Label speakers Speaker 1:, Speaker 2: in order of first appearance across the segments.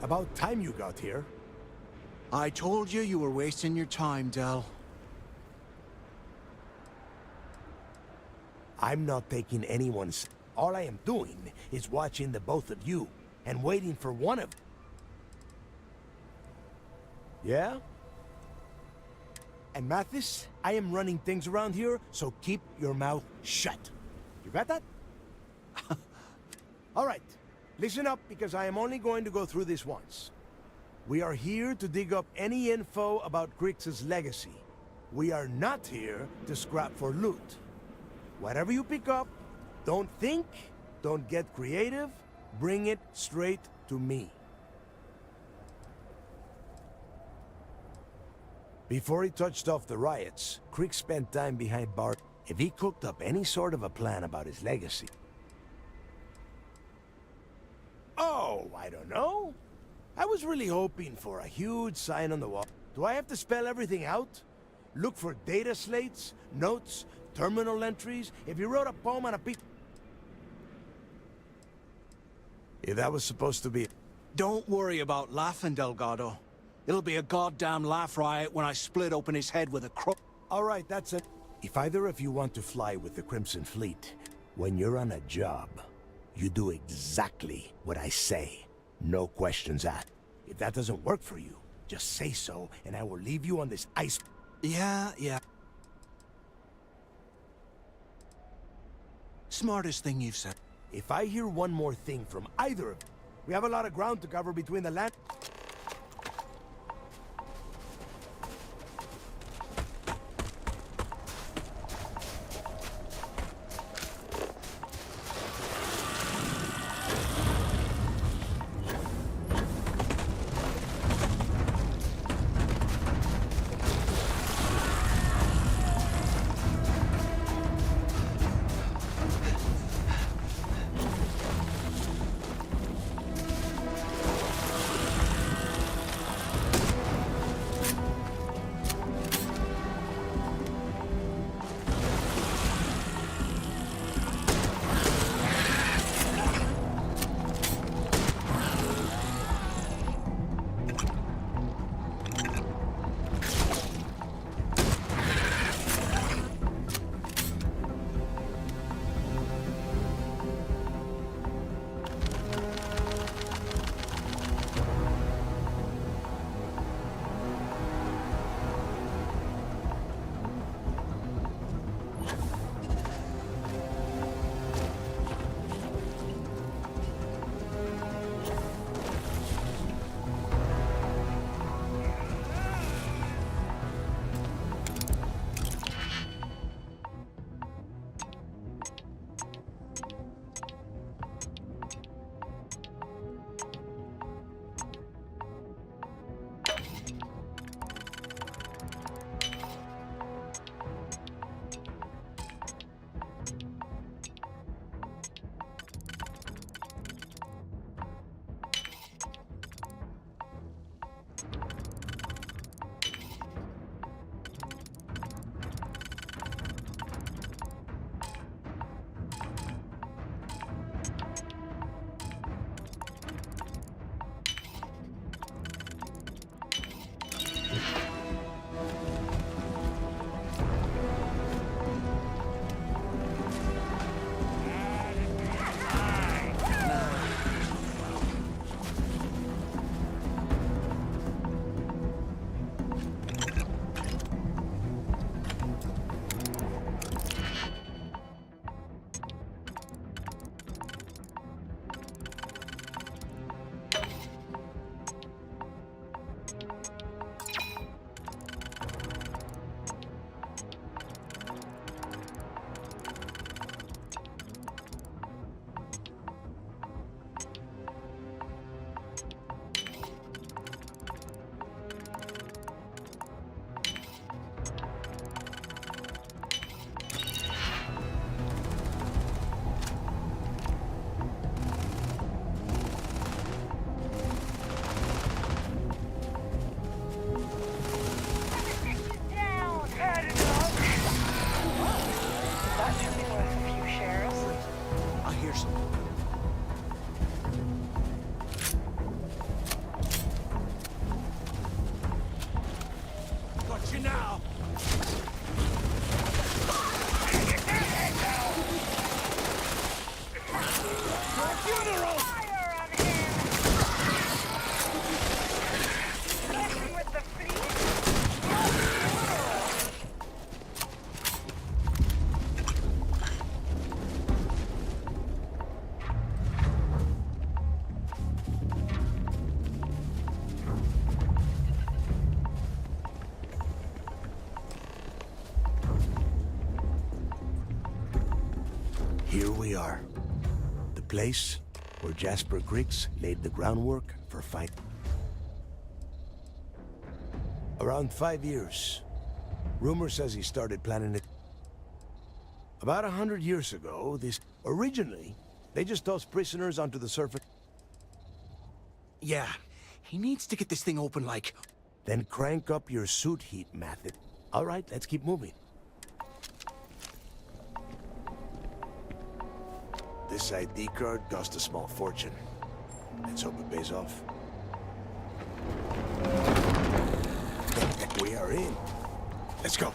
Speaker 1: About time you got here.
Speaker 2: I told you you were wasting your time, Del.
Speaker 1: I'm not taking anyone's... All I am doing is watching the both of you and waiting for one of... Yeah? And Mathis, I am running things around here, so keep your mouth shut. You got that? All right. Listen up, because I am only going to go through this once. We are here to dig up any info about Grix's legacy. We are not here to scrap for loot. Whatever you pick up, don't think, don't get creative, bring it straight to me. Before he touched off the riots, Crick spent time behind bars. If he cooked up any sort of a plan about his legacy... Oh, I don't know. I was really hoping for a huge sign on the wall. Do I have to spell everything out? Look for data slates, notes, terminal entries? If you wrote a poem on a piece... If that was supposed to be...
Speaker 2: Don't worry about laughing, Delgado. It'll be a goddamn laugh riot when I split open his head with a crook.
Speaker 1: All right, that's it. If either of you want to fly with the Crimson Fleet, when you're on a job, you do exactly what I say. No questions asked. If that doesn't work for you, just say so, and I will leave you on this ice...
Speaker 2: Yeah. Smartest thing you've said.
Speaker 1: If I hear one more thing from either of you, we have a lot of ground to cover between the land... Here we are. The place where Jasper Griggs laid the groundwork for fight. Around 5 years. Rumor says he started planning it. About 100 years ago, originally, they just tossed prisoners onto the surface.
Speaker 2: Yeah, he needs to get this thing open like...
Speaker 1: Then crank up your suit heat method. All right, let's keep moving. This ID card cost a small fortune. Let's hope it pays off. We are in. Let's go.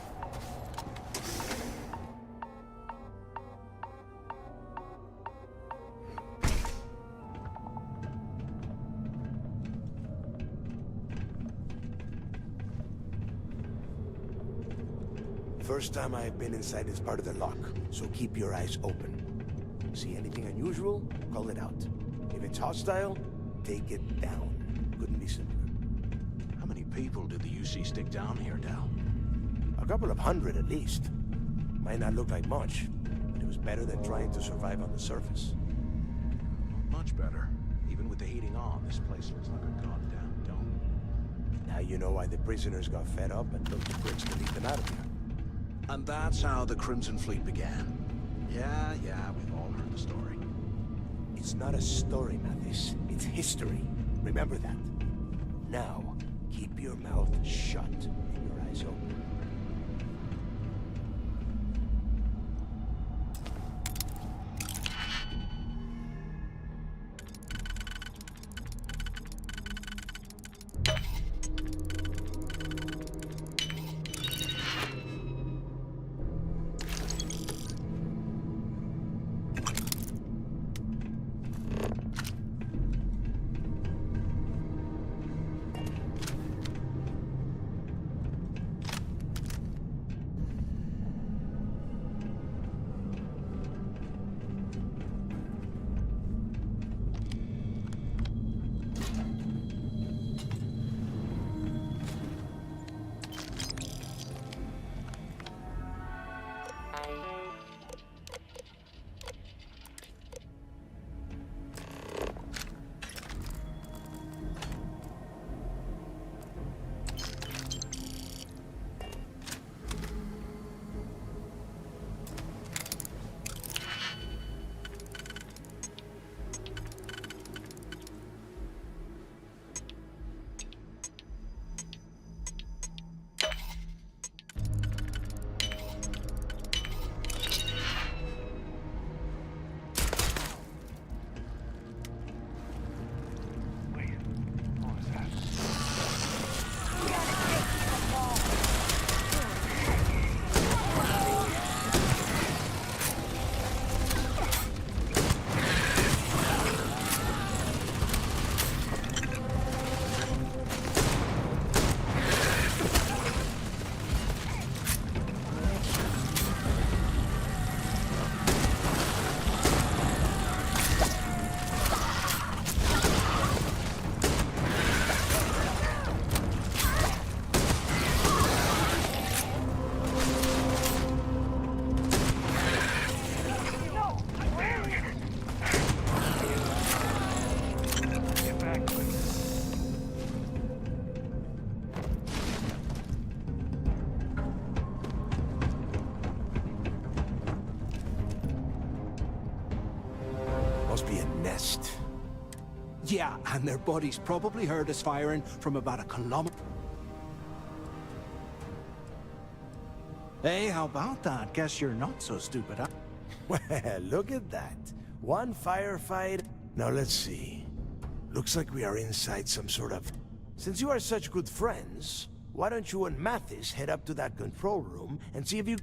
Speaker 1: First time I have been inside this part of the lock, so keep your eyes open. See anything unusual, call it out. If it's hostile, take it down. Couldn't be simpler.
Speaker 2: How many people did the UC stick down here, Dal?
Speaker 1: A couple of hundred at least. Might not look like much, but it was better than trying to survive on the surface.
Speaker 2: Much better. Even with the heating on, this place looks like a goddamn dome.
Speaker 1: Now you know why the prisoners got fed up and took the bricks to lead them out of here.
Speaker 2: And that's how the Crimson Fleet began. Yeah, we've all heard the story.
Speaker 1: It's not a story, Mathis. It's history. Remember that. Now, keep your mouth shut and your eyes open. Must be a nest.
Speaker 2: Yeah, and their buddies probably heard us firing from about a kilometer. Hey, how about that? Guess you're not so stupid, huh?
Speaker 1: Well, look at that. One firefight. Now let's see. Looks like we are inside some sort of... Since you are such good friends, why don't you and Mathis head up to that control room and see if you...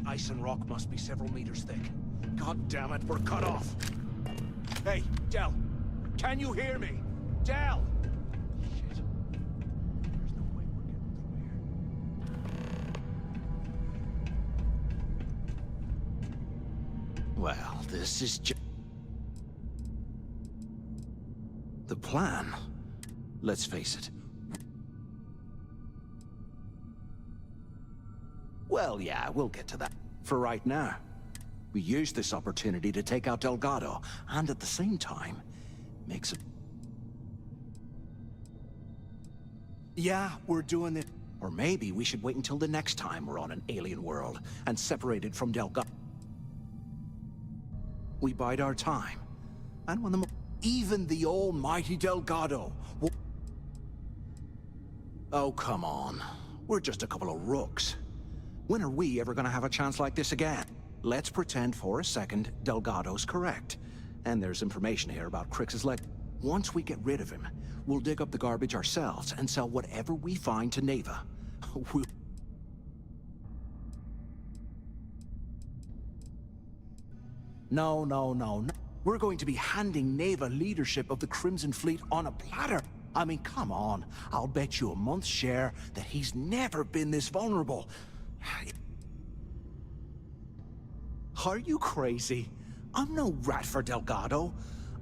Speaker 2: ice and rock must be several meters thick. God damn it, we're cut off. Hey, Del, can you hear me? Del! Shit. There's no way we're getting through here. Well, this is just... the plan. Let's face it. Well, yeah, we'll get to that. For right now, we use this opportunity to take out Delgado, and at the same time, make some... Yeah, we're doing it. Or maybe we should wait until the next time we're on an alien world, and separated from Delgado. We bide our time, and when even the almighty Delgado will... Oh, come on. We're just a couple of rooks. When are we ever gonna have a chance like this again? Let's pretend for a second Delgado's correct. And there's information here about Crix's leg. Once we get rid of him, we'll dig up the garbage ourselves and sell whatever we find to Neva. No. We're going to be handing Neva leadership of the Crimson Fleet on a platter. I mean, come on. I'll bet you a month's share that he's never been this vulnerable. Are you crazy? I'm no rat for Delgado.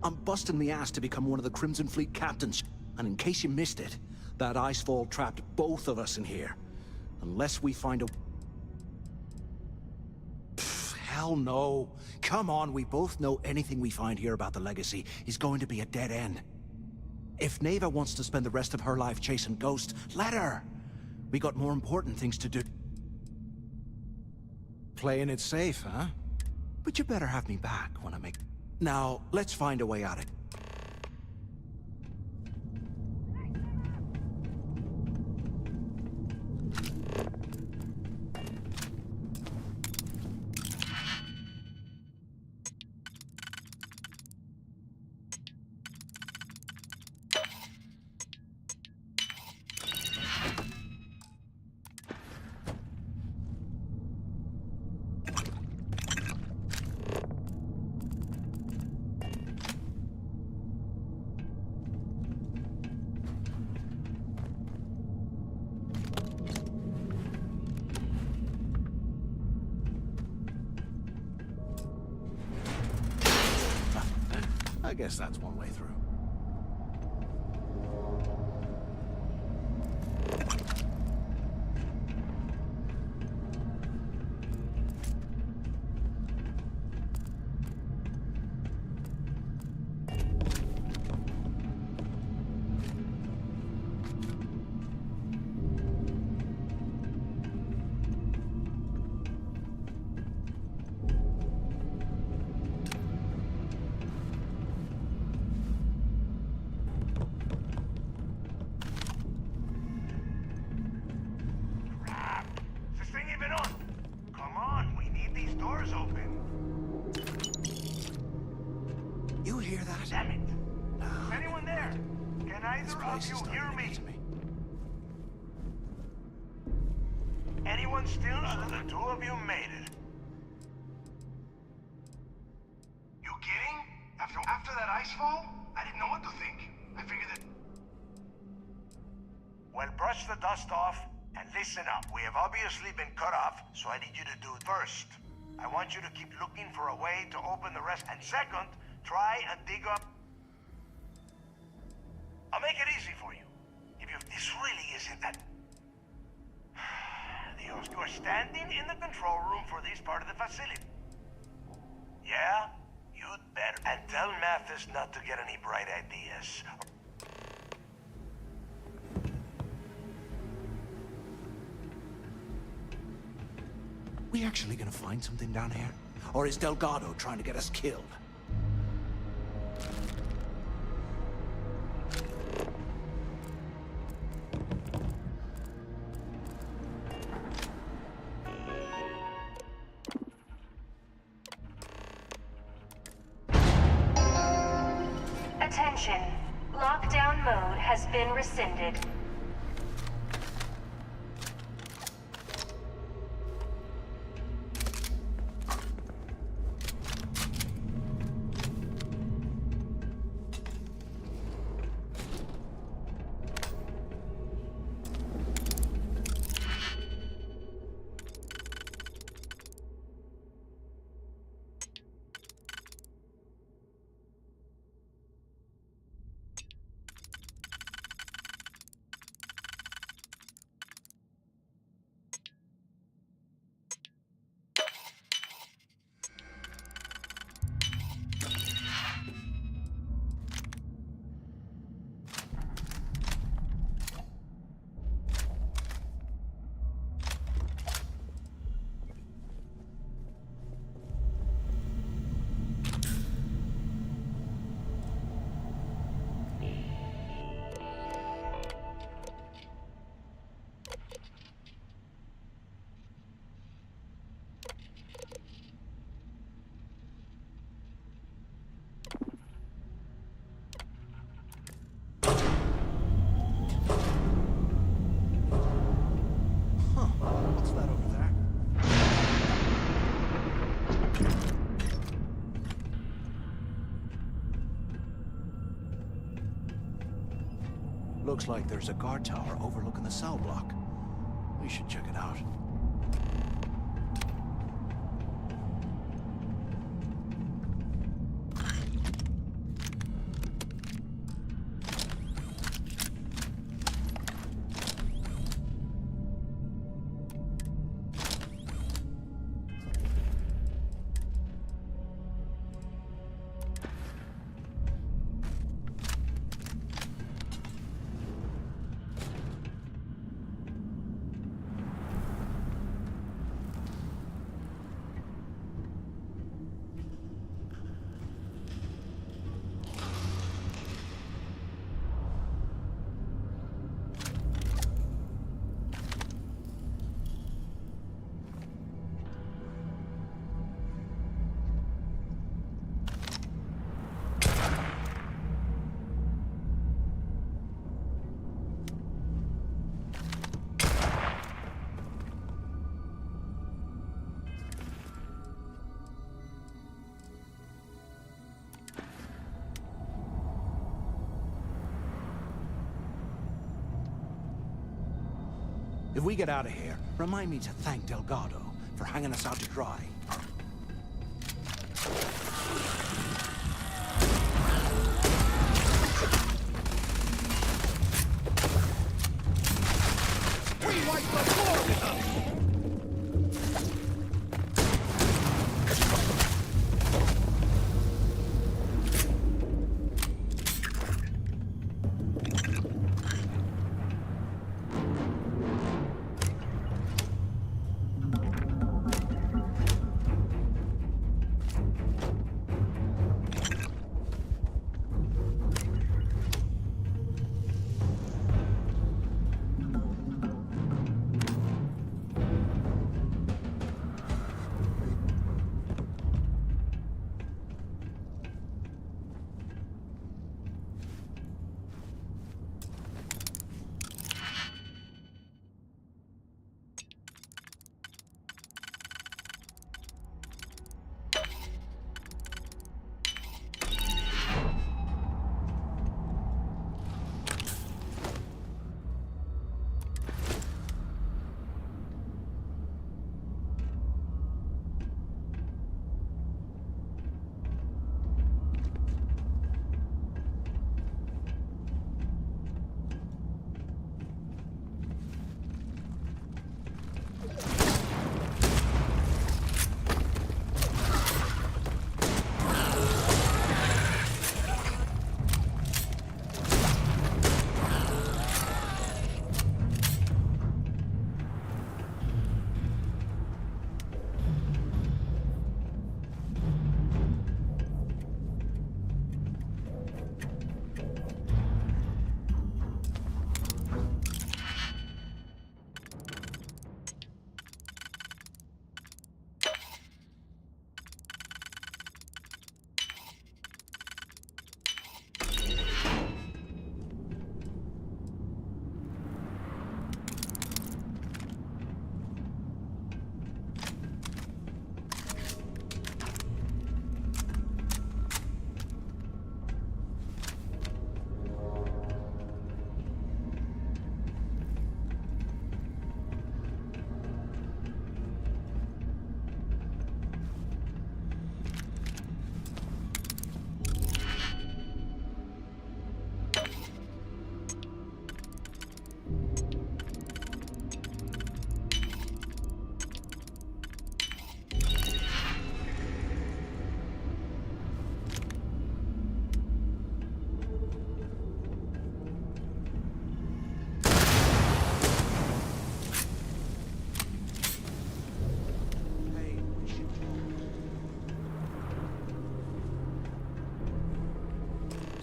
Speaker 2: I'm busting the ass to become one of the Crimson Fleet captains. And in case you missed it, that icefall trapped both of us in here. Unless we find a... Hell no. Come on, we both know anything we find here about the Legacy is going to be a dead end. If Neva wants to spend the rest of her life chasing ghosts, let her. We got more important things to do. Playing it safe, huh? But you better have me back when I make... Now, let's find a way out of it. I guess that's one way through.
Speaker 1: Damn it! Is anyone there? Can either of you hear me? Anyone still? The two of you made it. You kidding? After that icefall? I didn't know what to think. I figured that... Well, brush the dust off and listen up. We have obviously been cut off, so I need you to do it first. I want you to keep looking for a way to open the rest. And second, try and dig up... I'll make it easy for you. This really isn't that... Dios, you are standing in the control room for this part of the facility. Yeah? You'd better. And tell Mathis not to get any bright ideas.
Speaker 2: We actually gonna find something down here? Or is Delgado trying to get us killed?
Speaker 3: Attention. Lockdown mode has been rescinded.
Speaker 2: Looks like there's a guard tower overlooking the cell block. We should check it out. If we get out of here, remind me to thank Delgado for hanging us out to dry.
Speaker 1: We like the floor with us!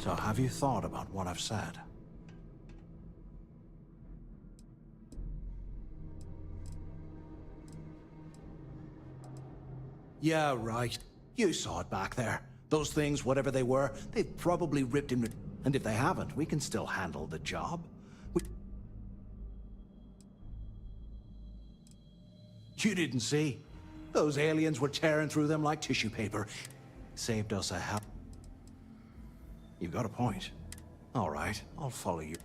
Speaker 2: So have you thought about what I've said? Yeah, right. You saw it back there. Those things, whatever they were, they've probably ripped him to... And if they haven't, we can still handle the job. You didn't see? Those aliens were tearing through them like tissue paper. Saved us a hell... You've got a point. All right, I'll follow you.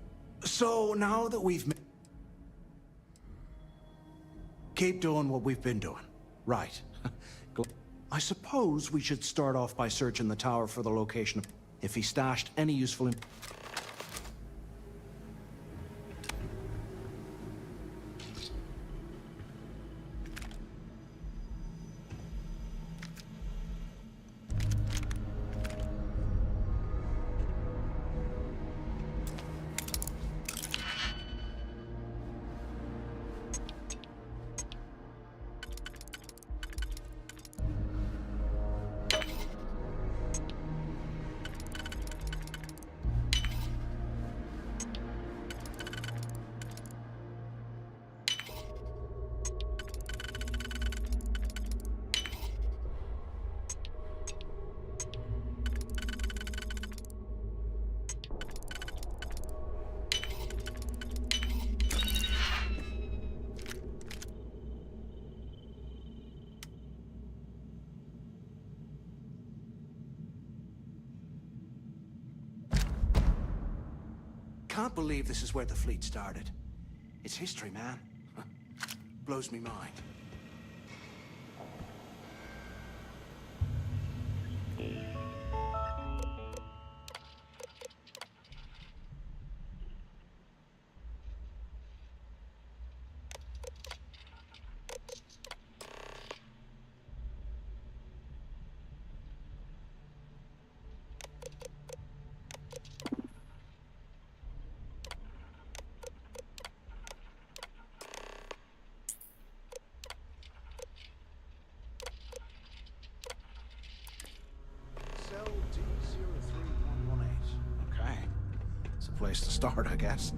Speaker 2: So now that keep doing what we've been doing. Right. I suppose we should start off by searching the tower for the location of if he stashed any useful Can't believe this is where the fleet started. It's history, man. Blows me mind. Okay. It's a place to start, I guess.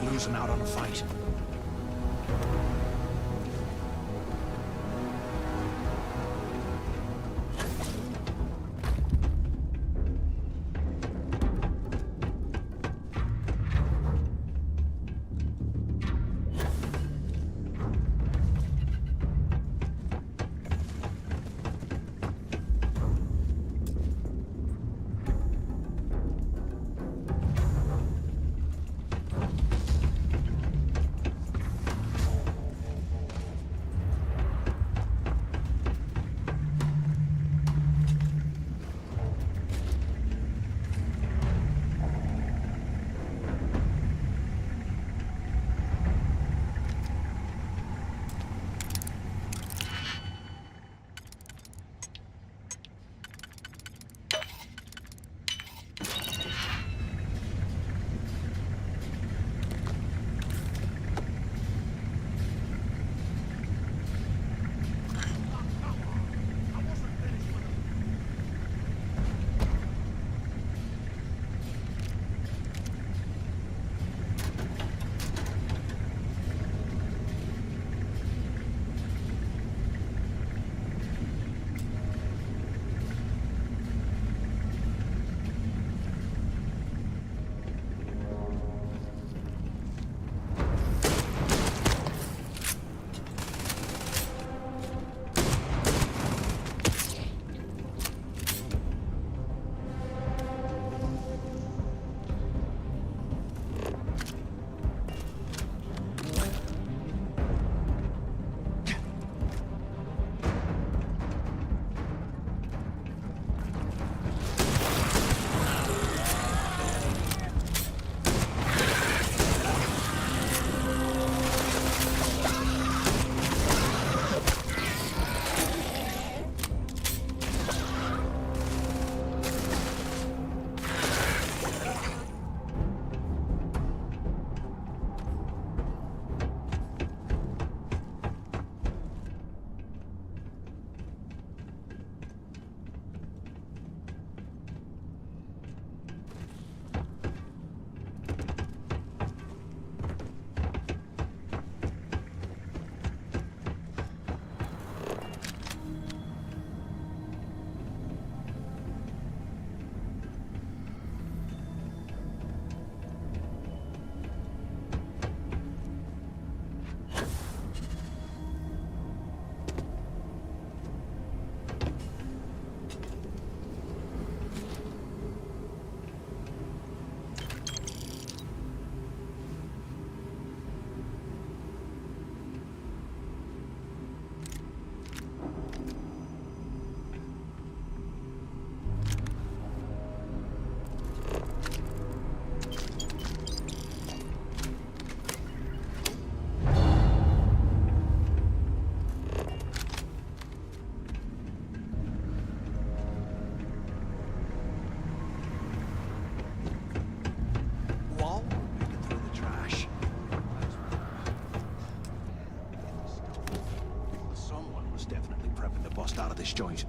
Speaker 2: Losing out on a fight. this joint.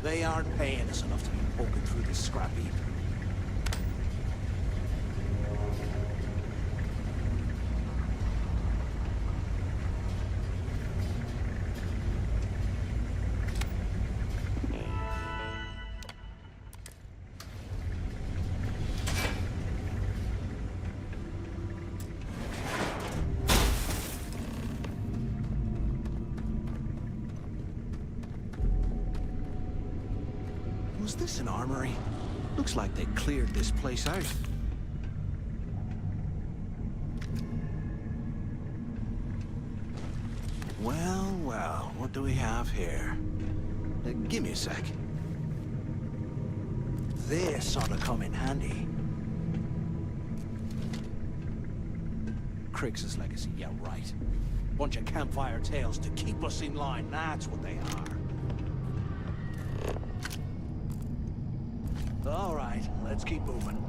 Speaker 2: They aren't paying us enough to be poking through this scrap heap. Was this an armory? Looks like they cleared this place out. Well, well, what do we have here? Give me a sec. This ought to come in handy. Crix's legacy, yeah, right. Bunch of campfire tales to keep us in line, that's what they are. All right, let's keep moving.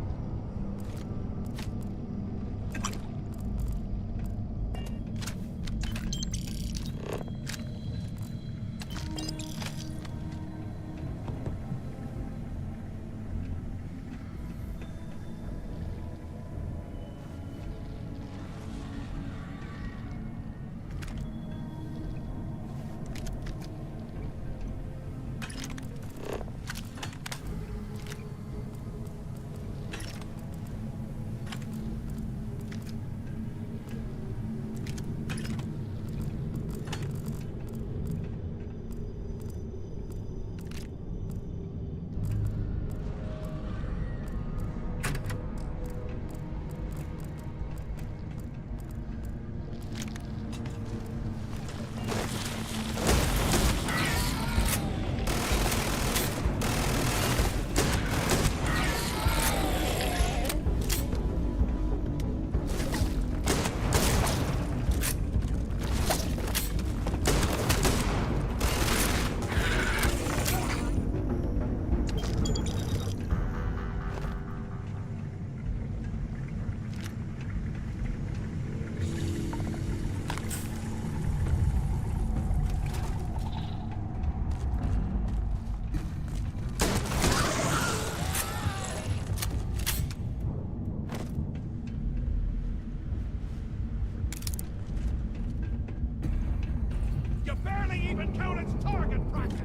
Speaker 4: Even count its target practice!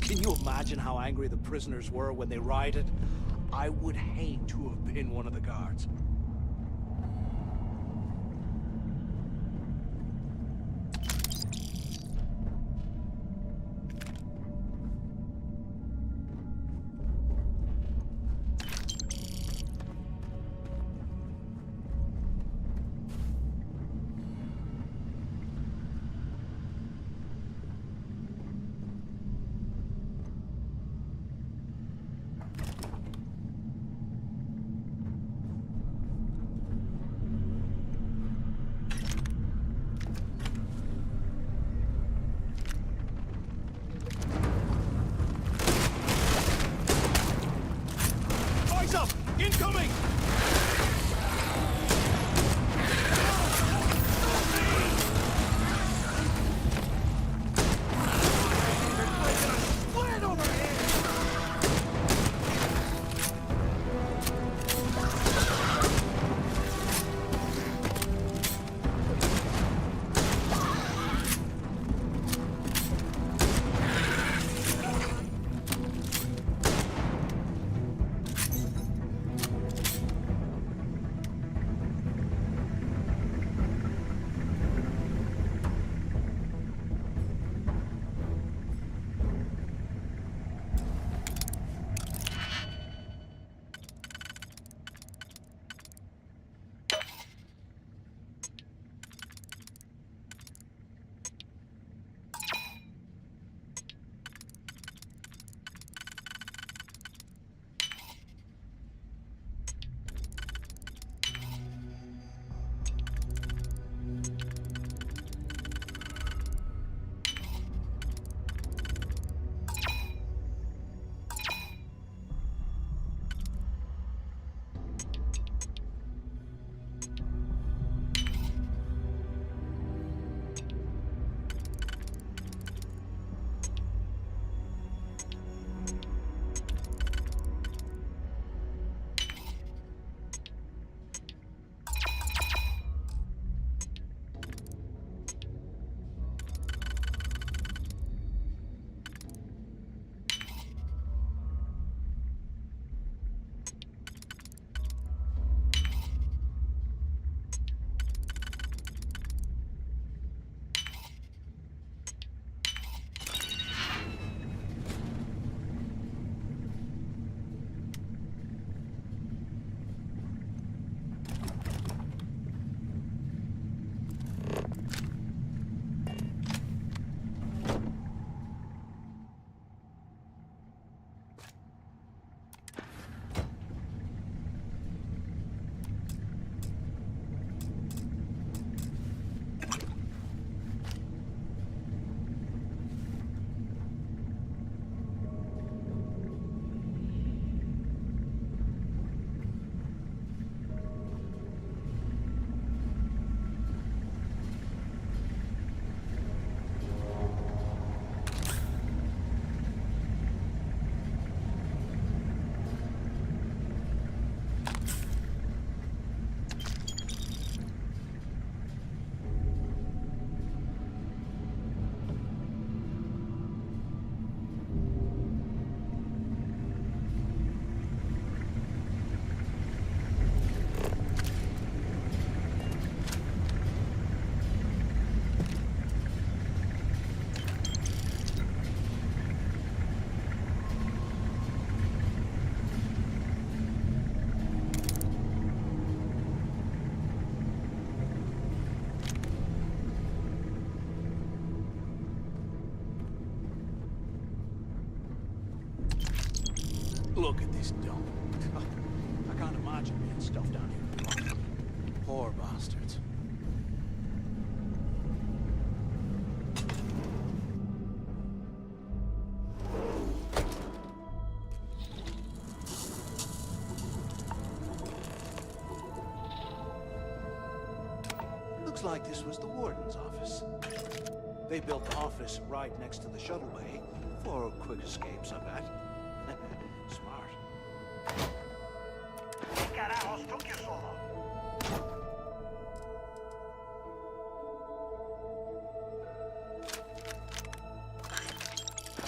Speaker 2: Can you imagine how angry the prisoners were when they rioted? I would hate to have been one of the guards. Look at this dump. I can't imagine being stuffed down here. Poor bastards. Looks like this was the warden's office. They built the office right next to the shuttle bay for quick escapes, I bet. Smart.
Speaker 4: ¿Qué carajos took you so long?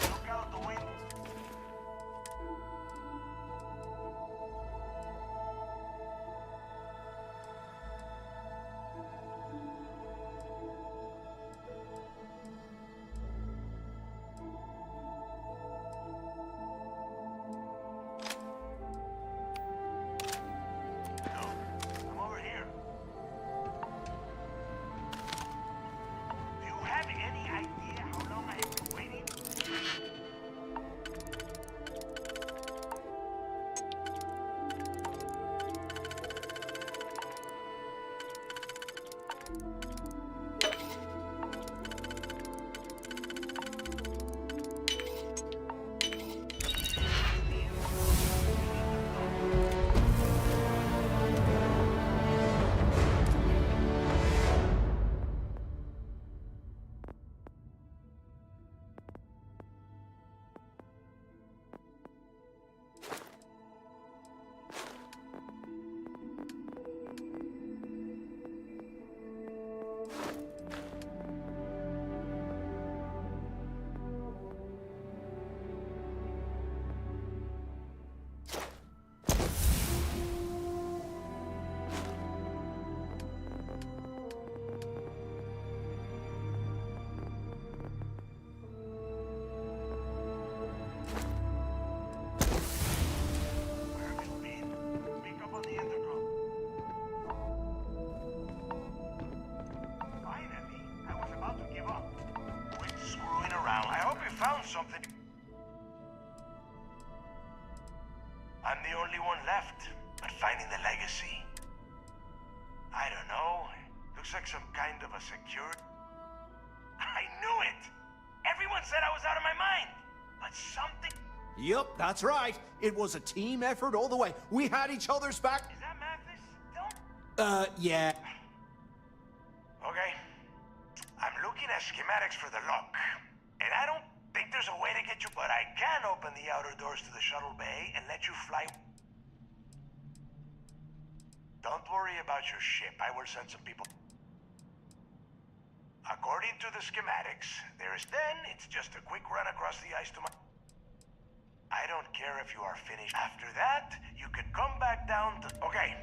Speaker 4: Look out the window. I'm over here. Do you have any idea how long I've been waiting? Where have you been? Pick up on the intercom. Finally, I was about to give up. Quit screwing around. I hope you found something. I'm the only one left, but finding the legacy. I don't know. Looks like some kind of a security. I knew it! Everyone said I was out of my mind, but something.
Speaker 2: Yup, that's right. It was a team effort all the way. We had each other's back.
Speaker 4: Is that Mathis? Don't.
Speaker 2: Yeah.
Speaker 4: Okay. I'm looking at schematics for the lock. And I don't think there's a way to get you, but I can open the outer doors to the shuttle bay and let you fly. Don't worry about your ship. I will send some people. According to the schematics, it's just a quick run across the ice to my... I don't care if you are finished. After that, you can come back down to... Okay.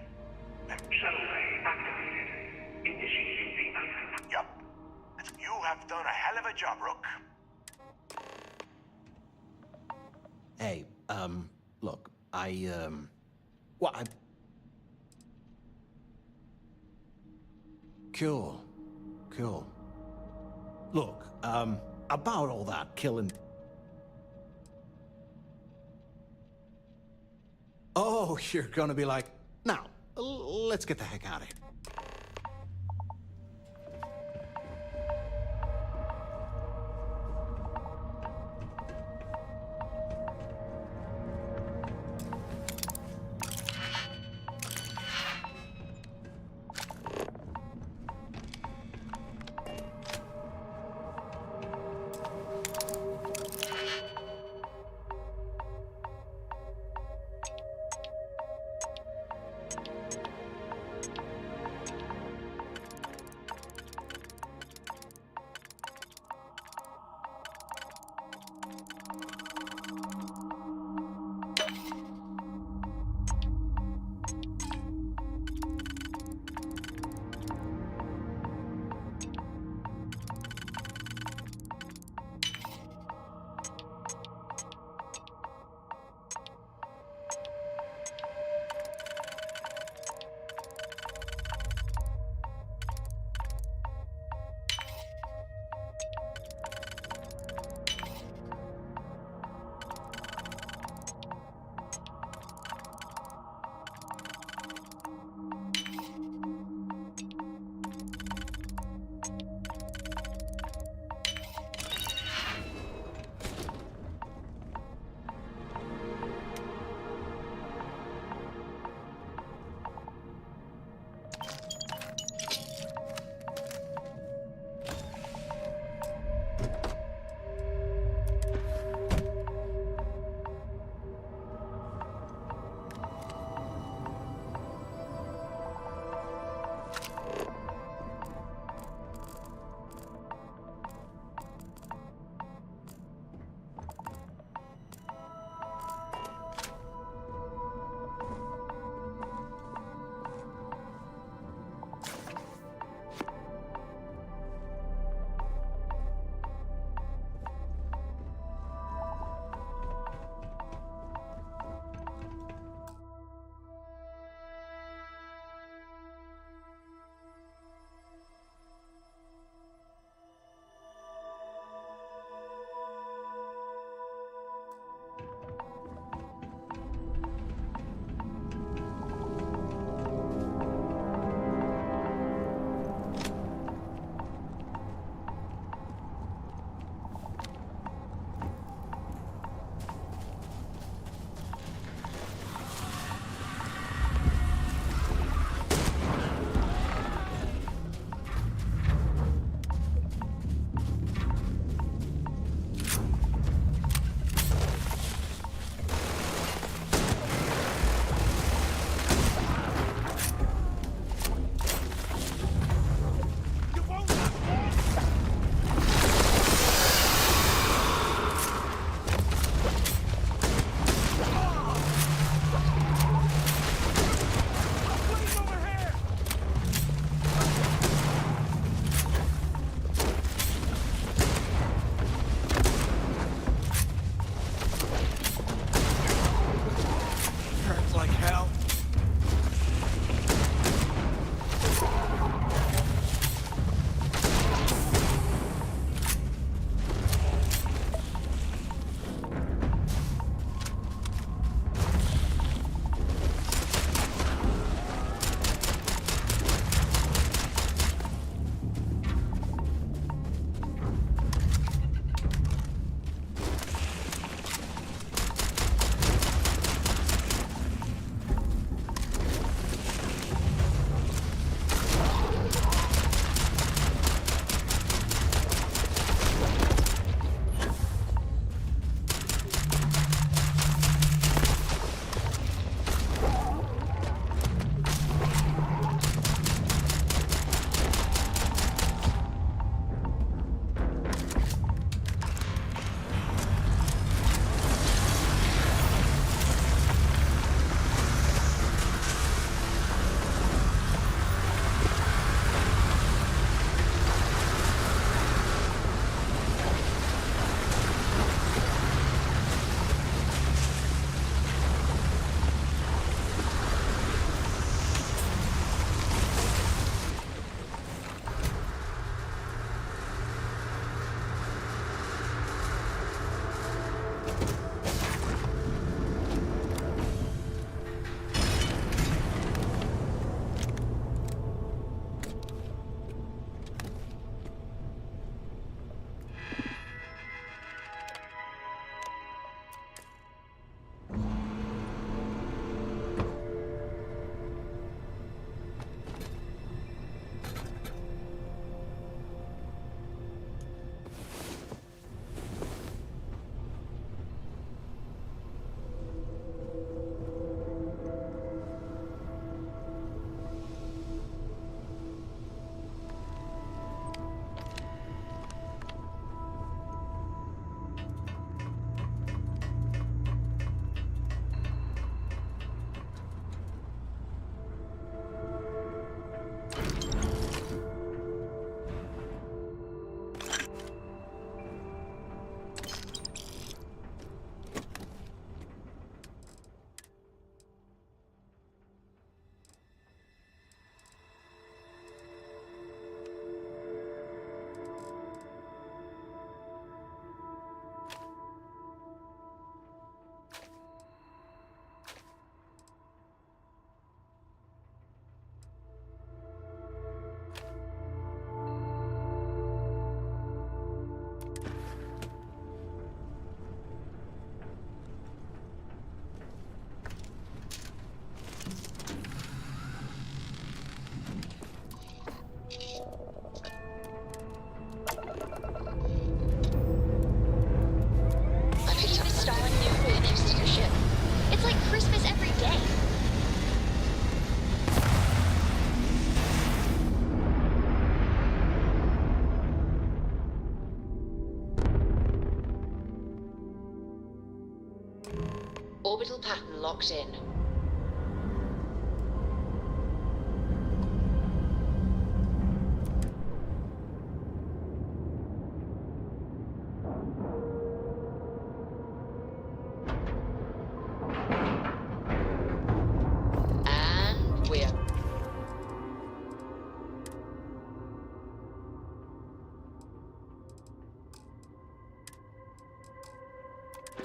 Speaker 5: Shuttle bay activated. Initiating the...
Speaker 4: Yup. You have done a hell of a job, Rook.
Speaker 2: Hey, look, Cool. Look, about all that killing... Oh, you're gonna be like, now, let's get the heck out of here.
Speaker 6: Orbital pattern locked in. And we're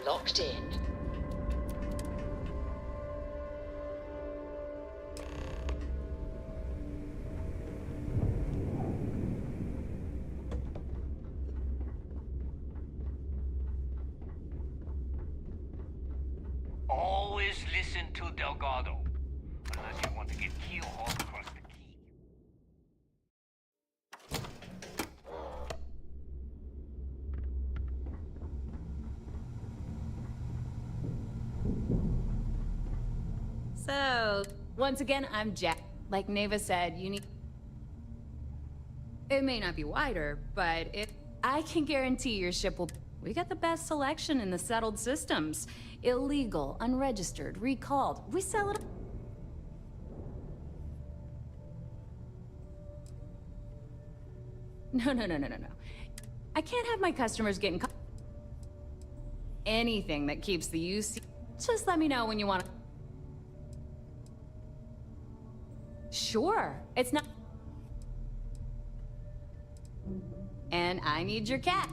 Speaker 6: locked in.
Speaker 7: Always listen to Delgado, unless you want to get keelhauled across the key.
Speaker 8: So, once again, I'm Jack. Like Neva said, you need... It may not be wider, but I can guarantee your ship will... We got the best selection in the settled systems. Illegal, unregistered, recalled. We sell it... No. I can't have my customers getting... Anything that keeps the UC... Just let me know when you want to... Sure, it's not... And I need your cat.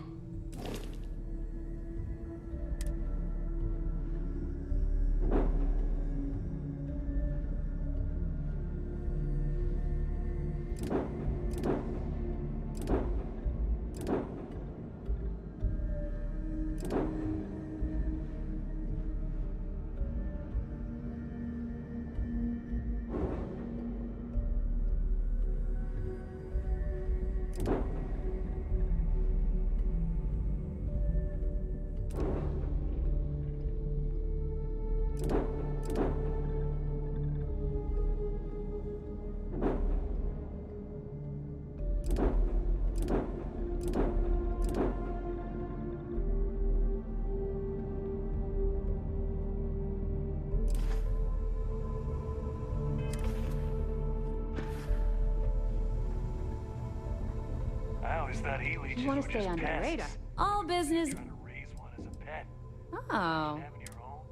Speaker 7: I always thought e-leeches
Speaker 8: You want
Speaker 7: were
Speaker 8: to stay
Speaker 7: just
Speaker 8: on the
Speaker 7: pests.
Speaker 8: radar. All business...
Speaker 7: Trying to raise one as a pet.
Speaker 8: Oh.
Speaker 7: Having your own.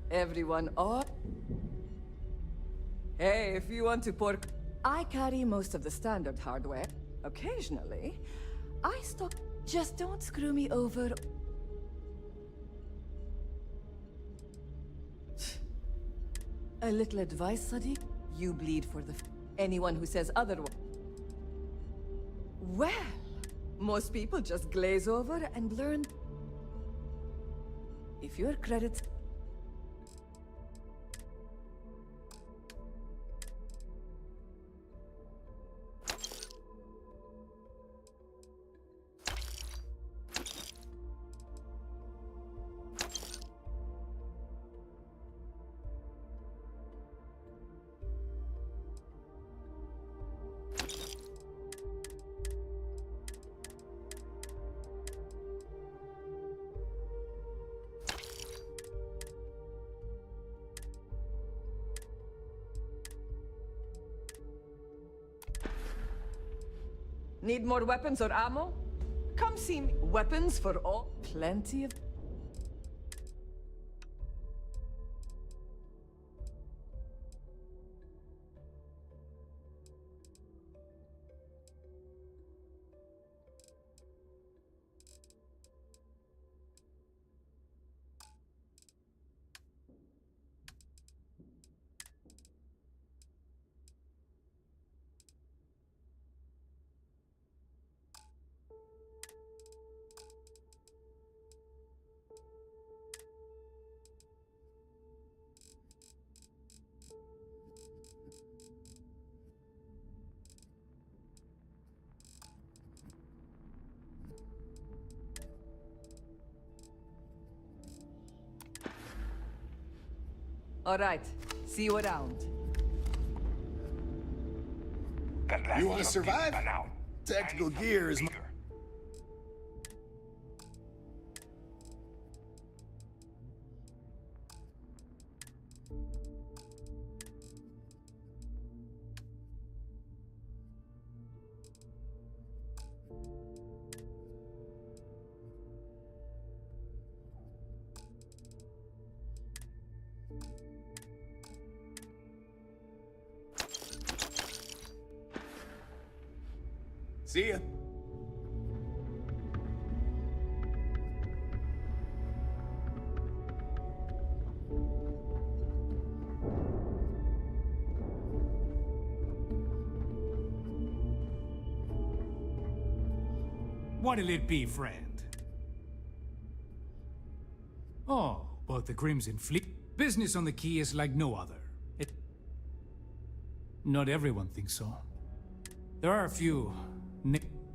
Speaker 9: Everyone up. Hey, if you want to pork... I carry most of the standard hardware. Occasionally, I stock... Just don't screw me over. A little advice, Sadiq? You bleed for the... Anyone who says otherwise. Well, most people just glaze over and learn. If your credits... Need more weapons or ammo? Come see me. Weapons for all. Plenty of... All right. See you around.
Speaker 1: You want to survive? Tactical gear is... See ya.
Speaker 10: What'll it be, friend? Oh, but the Crimson Fleet. Business on the Key is like no other. Not everyone thinks so. There are a few.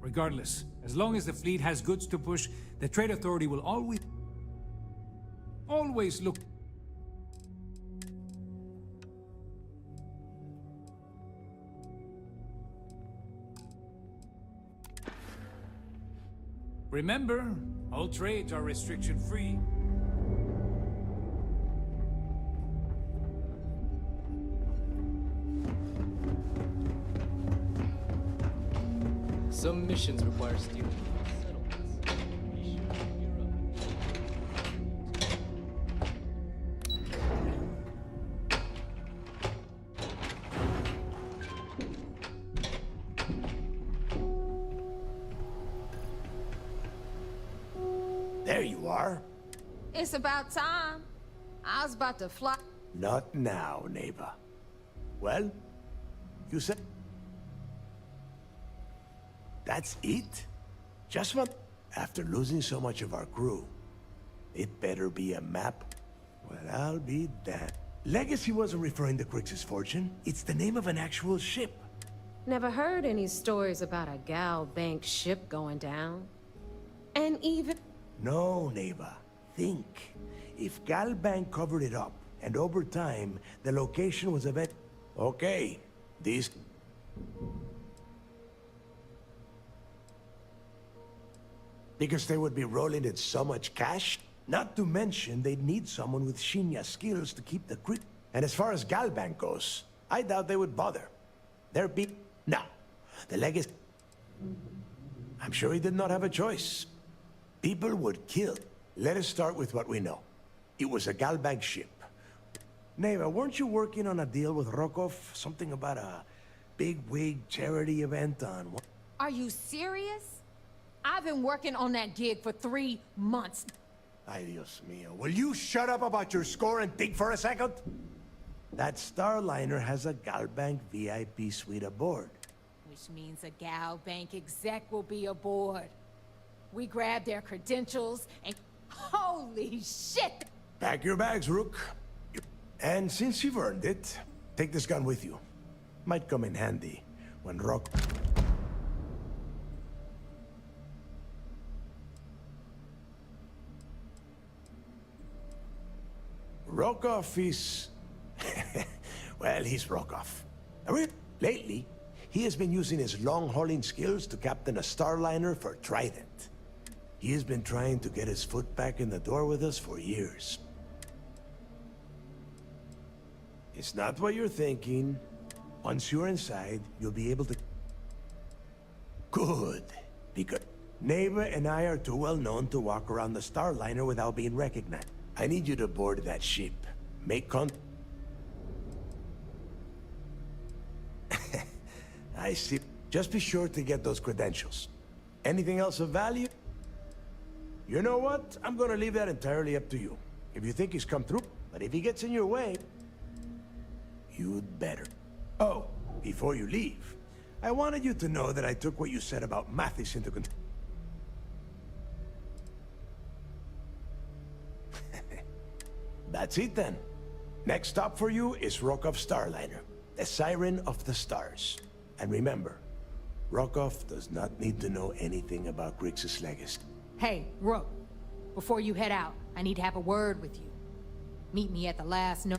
Speaker 10: Regardless, as long as the fleet has goods to push, the Trade Authority will always look. Remember, all trades are restriction-free.
Speaker 11: Some missions require stealing
Speaker 1: There you are.
Speaker 12: It's about time. I was about to fly.
Speaker 1: Not now, neighbor. Well, you said... That's it? Just one... After losing so much of our crew, it better be a map. Well, I'll be damned. Legacy wasn't referring to Crix's fortune. It's the name of an actual ship.
Speaker 12: Never heard any stories about a Gal Bank ship going down. And even...
Speaker 1: No, neighbor. Think. If Gal Bank covered it up, and over time, the location was event... Okay, these... Because they would be rolling in so much cash? Not to mention, they'd need someone with Shinya skills to keep the crit... And as far as Gal Bank goes, I doubt they would bother. There'd be... No. The legacy... I'm sure he did not have a choice. People would kill. Let us start with what we know. It was a Gal Bank ship. Neva, weren't you working on a deal with Rokov? Something about a big wig charity event on what?
Speaker 12: Are you serious? I've been working on that gig for 3 months.
Speaker 1: Ay, Dios mío. Will you shut up about your score and think for a second? That Starliner has a Galbank VIP suite aboard.
Speaker 12: Which means a Gal Bank exec will be aboard. We grabbed their credentials and... Holy shit!
Speaker 1: Pack your bags, Rook. And since you've earned it, take this gun with you. Might come in handy when Rock... Rokov is... well, he's Rokov. Lately, he has been using his long-hauling skills to captain a Starliner for Trident. He has been trying to get his foot back in the door with us for years. It's not what you're thinking. Once you're inside, you'll be able to... Good. Because Neva and I are too well known to walk around the Starliner without being recognized. I need you to board that ship. Make I see. Just be sure to get those credentials. Anything else of value? You know what? I'm gonna leave that entirely up to you. If you think he's come through, but if he gets in your way, you'd better. Oh, before you leave, I wanted you to know that I took what you said about Mathis into consideration. That's it then. Next stop for you is Rokov Starliner, the Siren of the Stars. And remember, Rokov does not need to know anything about Grixis legacy.
Speaker 12: Hey, Rook. Before you head out, I need to have a word with you. Meet me at the last no...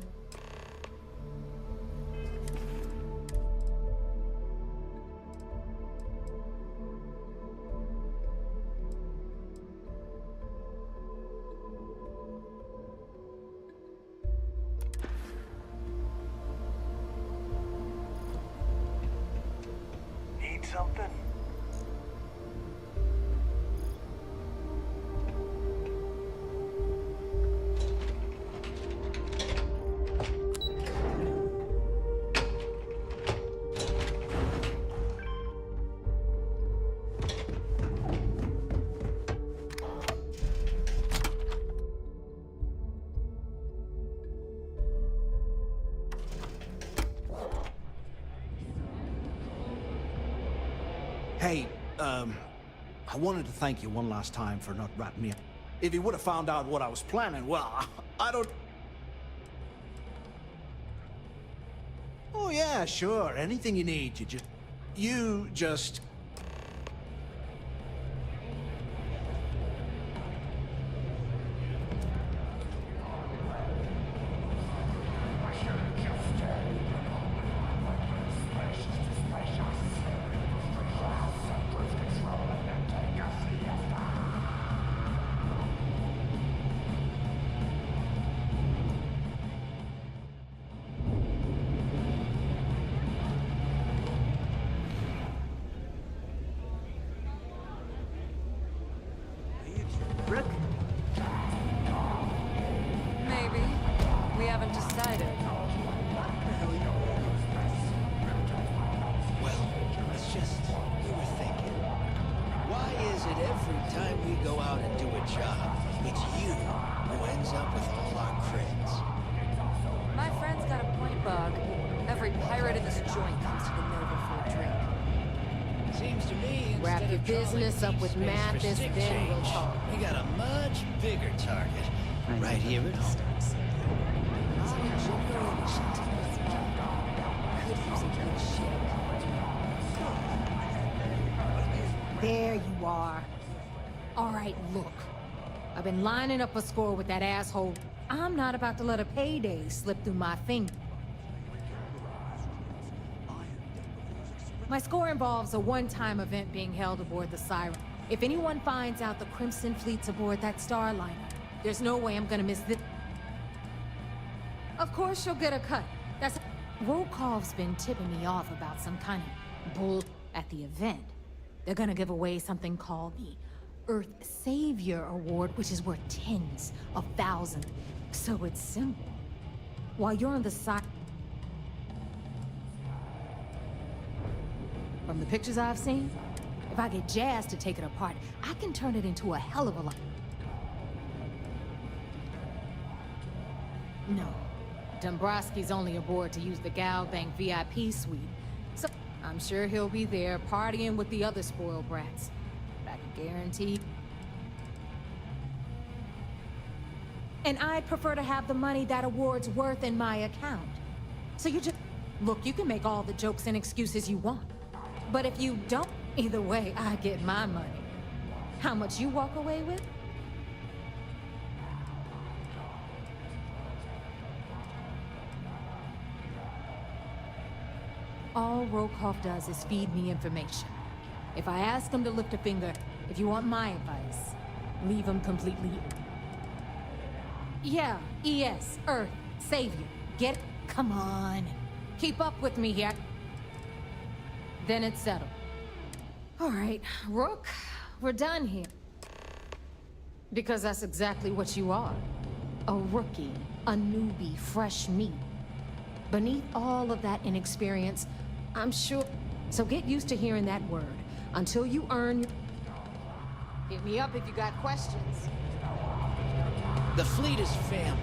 Speaker 4: Need something?
Speaker 2: Hey, I wanted to thank you one last time for not ratting me up. If you would have found out what I was planning, well, I don't... Oh yeah, sure, anything you need, you just...
Speaker 9: Rick? Maybe. We haven't decided.
Speaker 11: Well, it's just, we were thinking, why is it every time we go out and do a job, it's you who ends up with all our creds?
Speaker 9: My friend's got a point, Bug. Every pirate in this joint comes to the Nova for a drink.
Speaker 11: Seems to me,
Speaker 12: Wrap
Speaker 11: instead
Speaker 12: your
Speaker 11: of trawling
Speaker 12: business up
Speaker 11: deep
Speaker 12: with
Speaker 11: space for
Speaker 12: Mathis,
Speaker 11: stick
Speaker 12: then we'll
Speaker 11: change,
Speaker 12: talk.
Speaker 11: we got a much bigger target right here at home.
Speaker 12: There you are. All right, look. I've been lining up a score with that asshole. I'm not about to let a payday slip through my fingers. My score involves a one-time event being held aboard the Siren. If anyone finds out the Crimson Fleet's aboard that Starliner, there's no way I'm gonna miss this. Of course you'll get a cut. That's... Rokov's been tipping me off about some kind of bull at the event. They're gonna give away something called the Earth Savior Award, which is worth tens of thousands. So it's simple. while you're on the side. From the pictures I've seen, if I get Jazz to take it apart, I can turn it into a hell of a lot. No, Dombrowski's only aboard to use the Gal Bank VIP suite, so I'm sure he'll be there partying with the other spoiled brats. But I can guarantee. And I'd prefer to have the money that award's worth in my account. So you just... Look, you can make all the jokes and excuses you want. But if you don't, either way, I get my money. How much you walk away with? All Rokoff does is feed me information. If I ask him to lift a finger, if you want my advice, leave him completely... Yeah, ES, Earth, Savior. Get it? Come on. Keep up with me here. Then it's settled. All right, Rook, we're done here. Because that's exactly what you are. A rookie, a newbie, fresh meat. Beneath all of that inexperience, I'm sure... So get used to hearing that word, until you earn... Hit me up if you got questions.
Speaker 11: The fleet is family.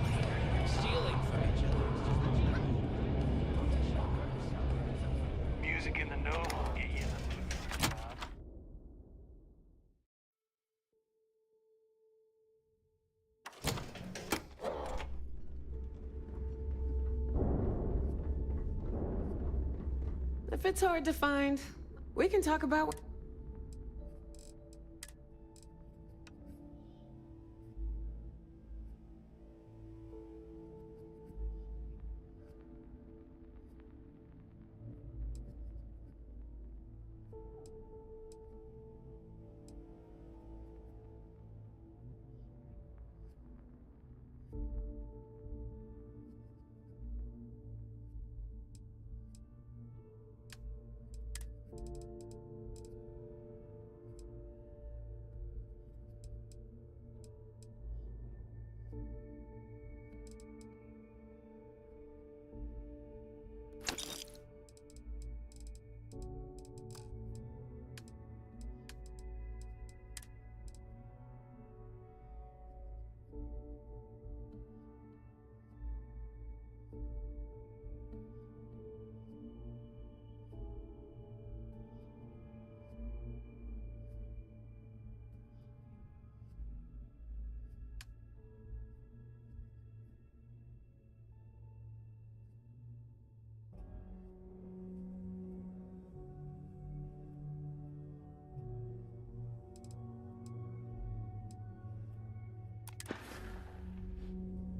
Speaker 11: Stealing from each other is just a
Speaker 7: Music in the know will get you in the mood for a job.
Speaker 13: If it's hard to find, we can talk about...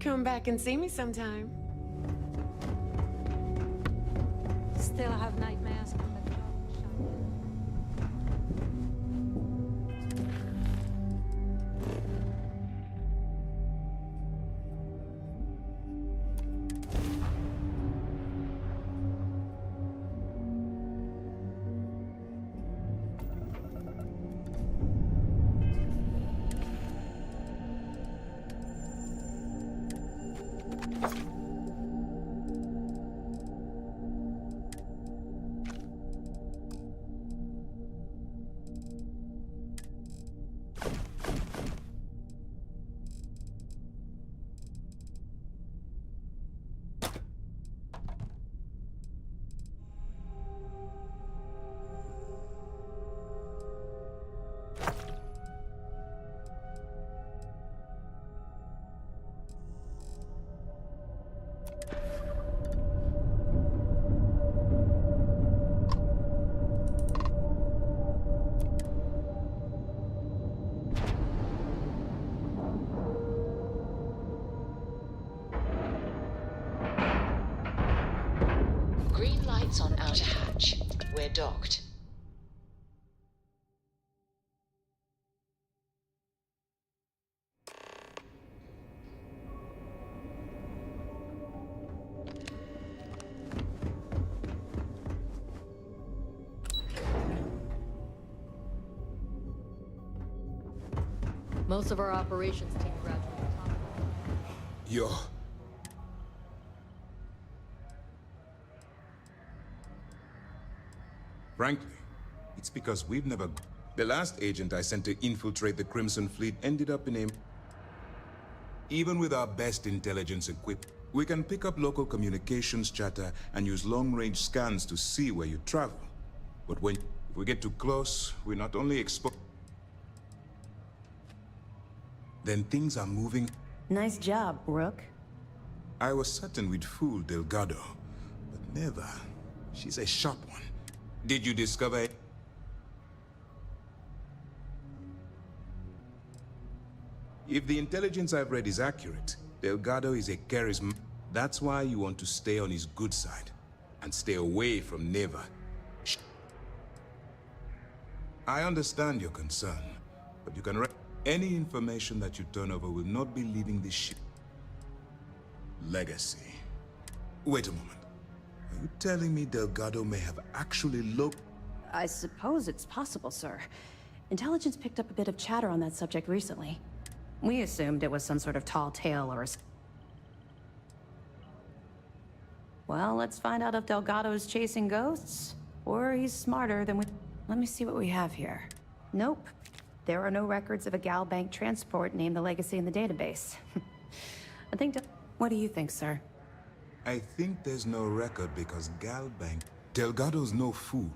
Speaker 13: Come back and see me sometime.
Speaker 12: Still have nightmares from the
Speaker 6: Green lights on outer hatch. We're docked.
Speaker 12: Most of our operations team graduated.
Speaker 14: Frankly, it's because we've never... The last agent I sent to infiltrate the Crimson Fleet ended up in a... Even with our best intelligence equipped, we can pick up local communications chatter and use long-range scans to see where you travel. But if we get too close, we not only expose... Then things are moving...
Speaker 15: Nice job, Rook.
Speaker 14: I was certain we'd fool Delgado, but never. She's a sharp one. Did you discover it? If the intelligence I've read is accurate, Delgado is a charisma. That's why you want to stay on his good side, and stay away from Neva. I understand your concern, but you can any information that you turn over will not be leaving this ship. Legacy. Wait a moment. Are you telling me Delgado may have actually
Speaker 15: I suppose it's possible, sir. Intelligence picked up a bit of chatter on that subject recently. We assumed it was some sort of tall tale or a... Well, let's find out if Delgado's chasing ghosts, or he's smarter than we... Let me see what we have here. Nope. There are no records of a Gal Bank transport named the Legacy in the database. I think... What do you think, sir?
Speaker 14: I think there's no record because Gal Bank... Delgado's no fool.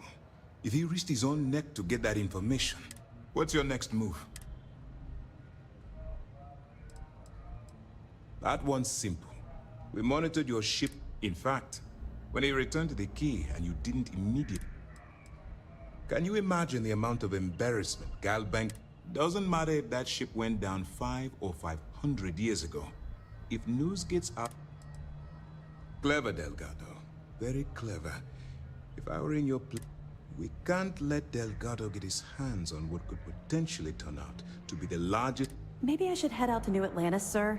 Speaker 14: If he risked his own neck to get that information, what's your next move? That one's simple. We monitored your ship. In fact, when he returned to the key and you didn't immediately... Can you imagine the amount of embarrassment Gal Bank... Doesn't matter if that ship went down 5 or 500 years ago. If news gets out... Clever, Delgado. Very clever. If I were in your place... We can't let Delgado get his hands on what could potentially turn out to be the largest...
Speaker 15: Maybe I should head out to New Atlantis, sir.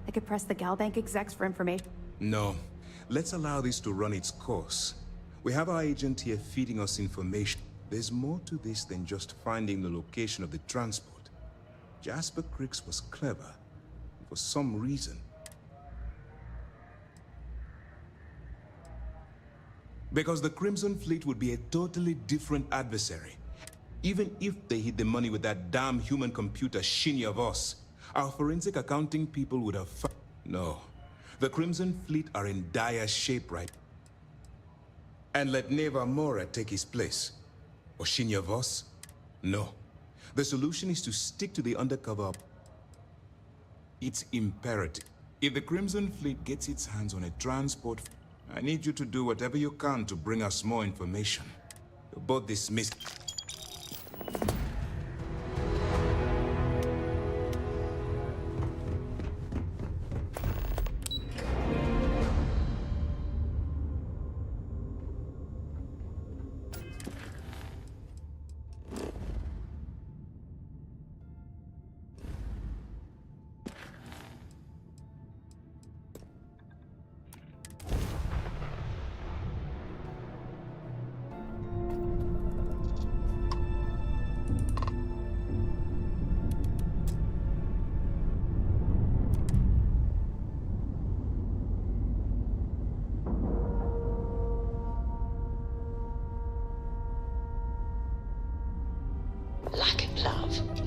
Speaker 15: I could press the Gal Bank execs for information.
Speaker 14: No. Let's allow this to run its course. We have our agent here feeding us information. There's more to this than just finding the location of the transport. Jasper Cricks was clever. For some reason. Because the Crimson Fleet would be a totally different adversary. Even if they hid the money with that damn human computer Shinny of us, our forensic accounting people would have No. The Crimson Fleet are in dire shape right. And let Neva Mora take his place. Or Shinny of us? No. The solution is to stick to the undercover. It's imperative. If the Crimson Fleet gets its hands on a transport, I need you to do whatever you can to bring us more information. You're both dismissed.
Speaker 6: Lack of love.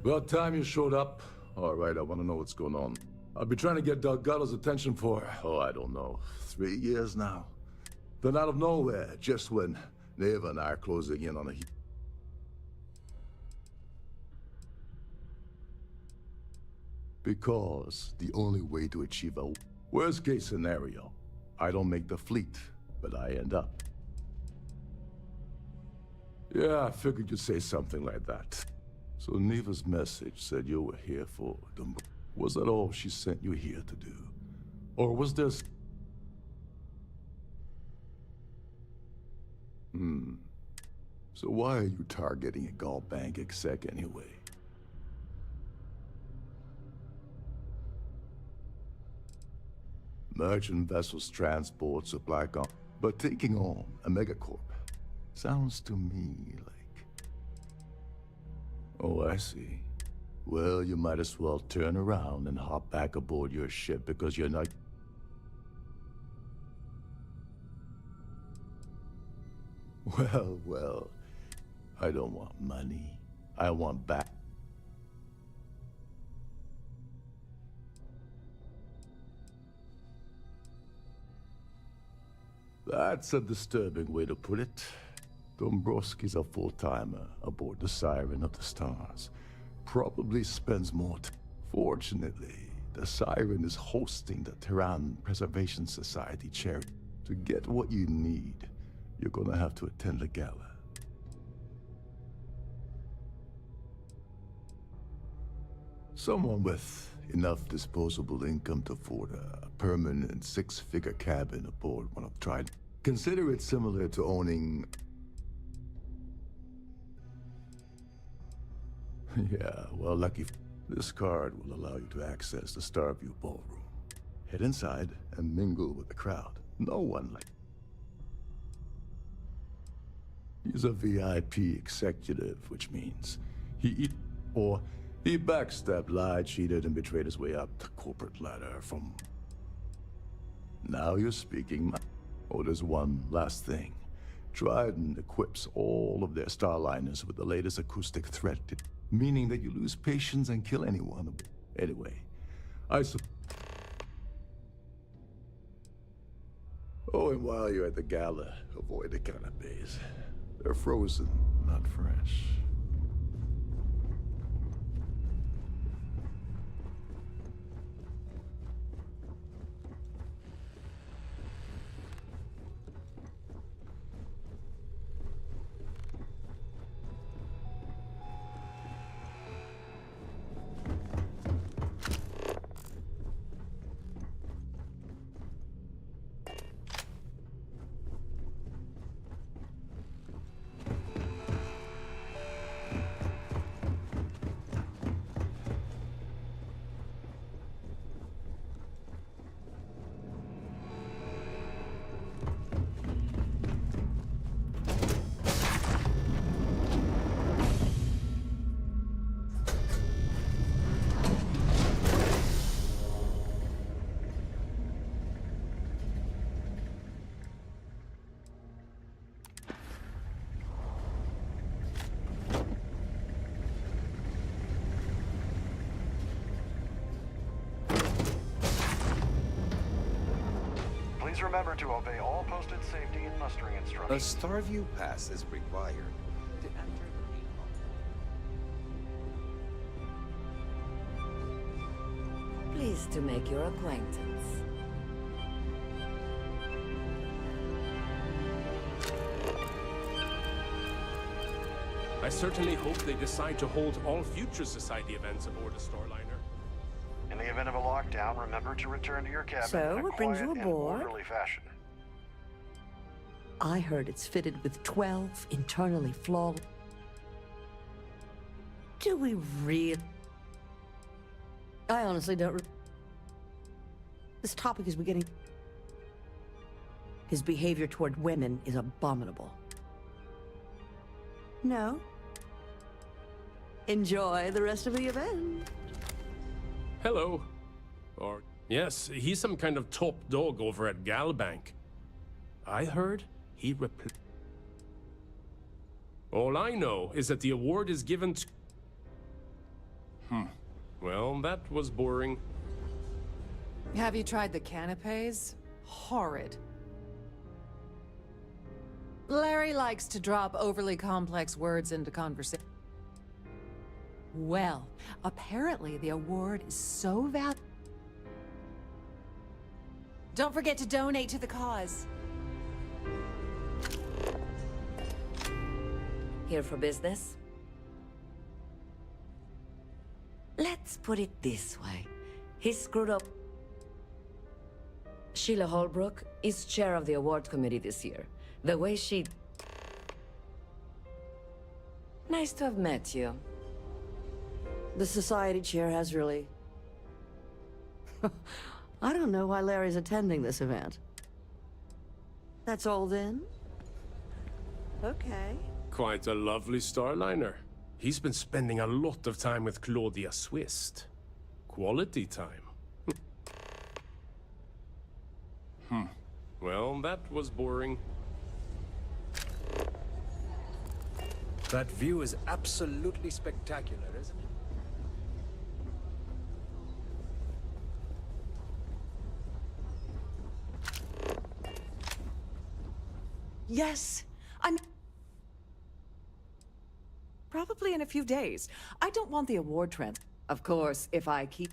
Speaker 16: About time you showed up. All right, I want to know what's going on. I've been trying to get Delgado's attention for, I don't know, 3 years now. Then out of nowhere, just when Neva and I are closing in on a... Because the only way to achieve a worst-case scenario, I don't make the fleet, but I end up. Yeah, I figured you'd say something like that. So Neva's message said you were here for them. Was that all she sent you here to do? Or was there... So why are you targeting a Gall Bank exec anyway? Merchant vessels transport supply but taking on a megacorp sounds to me like... Oh, I see. Well, you might as well turn around and hop back aboard your ship because you're not... Well, I don't want money. I want back. That's a disturbing way to put it. Dombrowski's a full-timer aboard the Siren of the Stars. Probably spends more time. Fortunately, the Siren is hosting the Tehran Preservation Society charity. To get what you need, you're gonna have to attend the gala. Someone with enough disposable income to afford a permanent six-figure cabin aboard one of Trident. Consider it similar to owning... Yeah, well, lucky. This card will allow you to access the Starview Ballroom. Head inside and mingle with the crowd. No one like... He's a VIP executive, which means he backstabbed, lied, cheated, and betrayed his way up the corporate ladder from... Now you're speaking. Oh, there's one last thing. Trident equips all of their starliners with the latest acoustic threat, meaning that you lose patience and kill anyone. Anyway, Oh, and while you're at the gala, avoid the canapes. They're frozen, not fresh.
Speaker 17: Please remember to obey all posted safety and mustering
Speaker 11: A
Speaker 17: instructions.
Speaker 11: Starview pass is required to enter the...
Speaker 9: Pleased to make your acquaintance.
Speaker 18: I certainly hope they decide to hold all future Society events aboard a Starliner.
Speaker 17: In the event of a lockdown, remember to return to your cabin
Speaker 19: So,
Speaker 17: in a
Speaker 19: what brings
Speaker 17: quiet
Speaker 19: you
Speaker 17: and
Speaker 19: aboard?
Speaker 17: orderly fashion.
Speaker 19: I heard it's fitted with 12 internally flawed... Do we really... I honestly don't... This topic is beginning... His behavior toward women is abominable. No? Enjoy the rest of the event.
Speaker 18: Hello. Or, yes, he's some kind of top dog over at Galbank. I heard he All I know is that the award is given to... Well, that was boring.
Speaker 13: Have you tried the canapes? Horrid. Larry likes to drop overly complex words into conversation. Well, apparently the award is so valuable. Don't forget to donate to the cause.
Speaker 20: Here for business? Let's put it this way. He screwed up. Sheila Holbrook is chair of the award committee this year. The way she... Nice to have met you.
Speaker 19: The society chair has really... I don't know why Larry's attending this event. That's all then? Okay.
Speaker 18: Quite a lovely starliner. He's been spending a lot of time with Claudia Swist. Quality time. Well, that was boring.
Speaker 2: That view is absolutely spectacular, isn't it?
Speaker 13: Yes, I'm... Probably in a few days. I don't want the award trend. Of course, if I keep...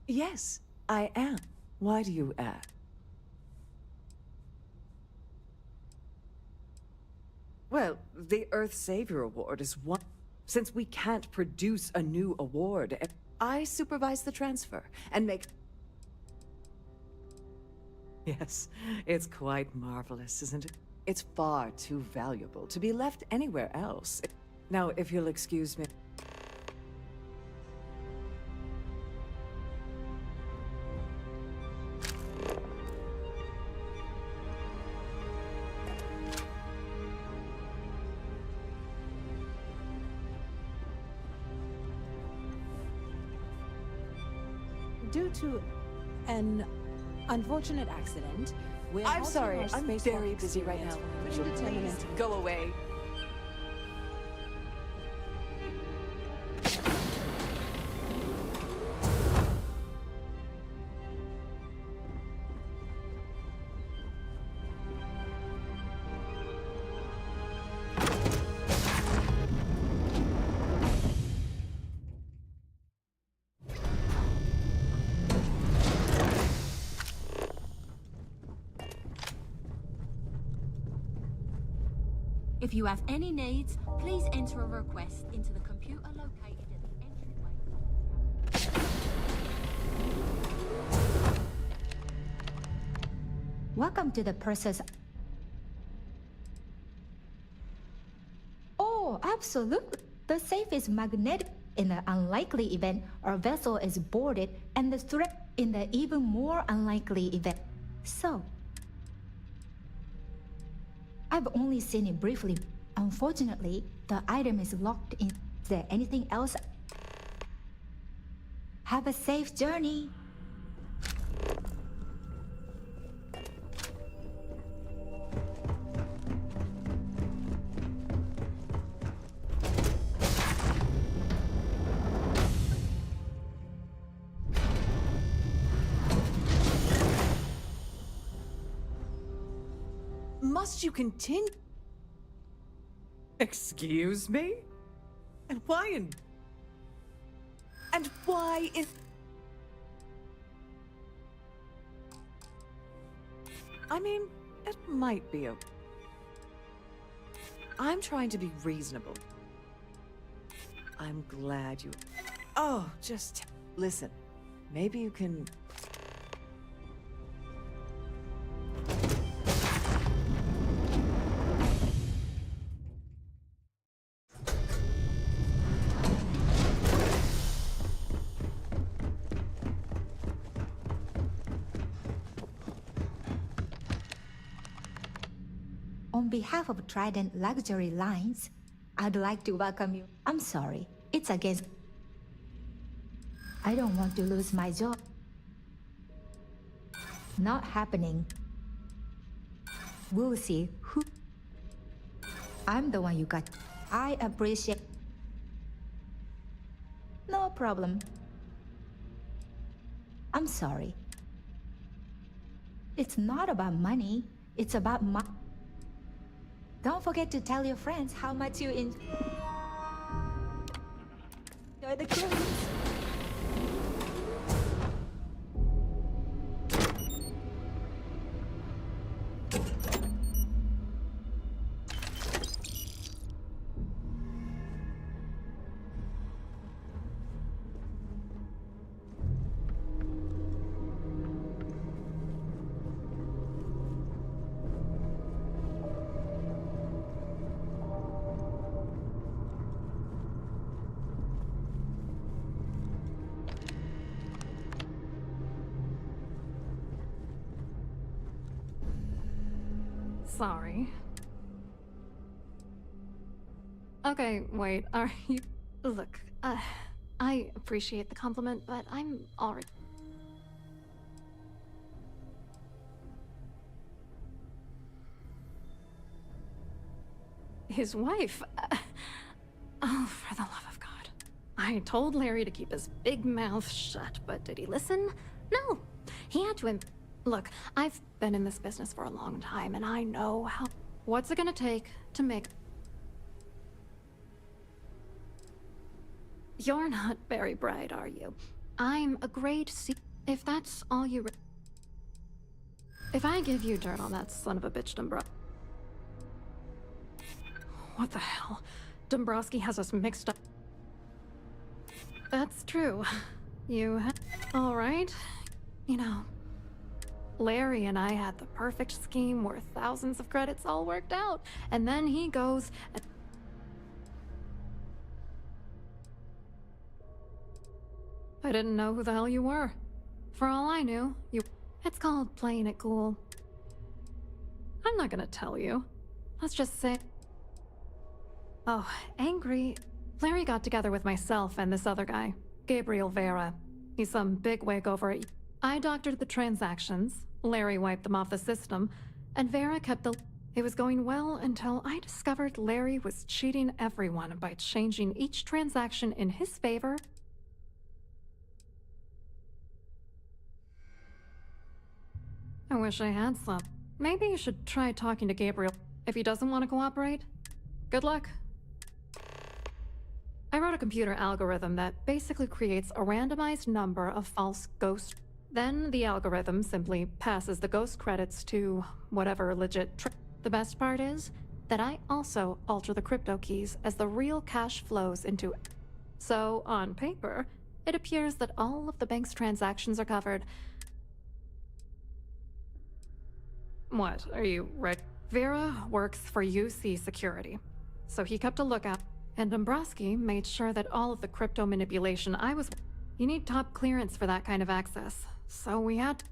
Speaker 13: Yes, I am. Why do you ask? Well, the Earth Savior Award is one... Since we can't produce a new award, I supervise the transfer and make... Yes, it's quite marvelous, isn't it? It's far too valuable to be left anywhere else. Now, if you'll excuse me...
Speaker 21: Due to an unfortunate accident, we're
Speaker 13: I'm
Speaker 21: halting
Speaker 13: sorry,
Speaker 21: our
Speaker 13: I'm
Speaker 21: spacewalk
Speaker 13: very busy right
Speaker 21: experience
Speaker 13: now.
Speaker 21: for
Speaker 13: Would you
Speaker 21: another 10
Speaker 13: please
Speaker 21: minutes.
Speaker 13: go away?
Speaker 22: If you have any needs, please enter a request into the computer located at the entryway.
Speaker 23: Welcome to the process. Oh, absolutely. The safe is magnetic. In the unlikely event, our vessel is boarded, and the threat in the even more unlikely event. So, I've only seen it briefly. Unfortunately, the item is locked in. Is there anything else? Have a safe journey.
Speaker 13: Must you continue? Excuse me? And why in... And why in... I mean, it might be a... I'm trying to be reasonable. I'm glad you... Oh, just... Listen. Maybe you can...
Speaker 23: On behalf of Trident Luxury Lines, I'd like to welcome you. I'm sorry, it's against... I don't want to lose my job. Not happening. We'll see who... I'm the one you got. I appreciate... No problem. I'm sorry. It's not about money, it's about my... Don't forget to tell your friends how much you Enjoy the cruise.
Speaker 3: Sorry. Okay, wait, are you... Look, I appreciate the compliment, but I'm already... His wife? Oh, for the love of God. I told Larry to keep his big mouth shut, but did he listen? No. He had to Look, I've been in this business for a long time, and I know how... What's it gonna take to make... You're not very bright, are you? I'm a grade C... If that's all you... If I give you dirt on that son of a bitch, What the hell? Dombrowski has us mixed up. That's true. All right. You know... Larry and I had the perfect scheme worth thousands of credits all worked out, and then he goes and... I didn't know who the hell you were. For all I knew, It's called playing it cool. I'm not gonna tell you. Let's just say... Oh, angry... Larry got together with myself and this other guy, Gabriel Vera. He's some bigwig over at... I doctored the transactions, Larry wiped them off the system, and Vera kept the... It was going well until I discovered Larry was cheating everyone by changing each transaction in his favor. I wish I had some. Maybe you should try talking to Gabriel if he doesn't want to cooperate. Good luck. I wrote a computer algorithm that basically creates a randomized number of false ghosts. Then the algorithm simply passes the ghost credits to whatever legit The best part is that I also alter the crypto keys as the real cash flows into... So, on paper, it appears that all of the bank's transactions are covered. What, are you ready? Vera works for UC Security, so he kept a lookout, and Dombrowski made sure that all of the crypto manipulation I was... You need top clearance for that kind of access, so we had...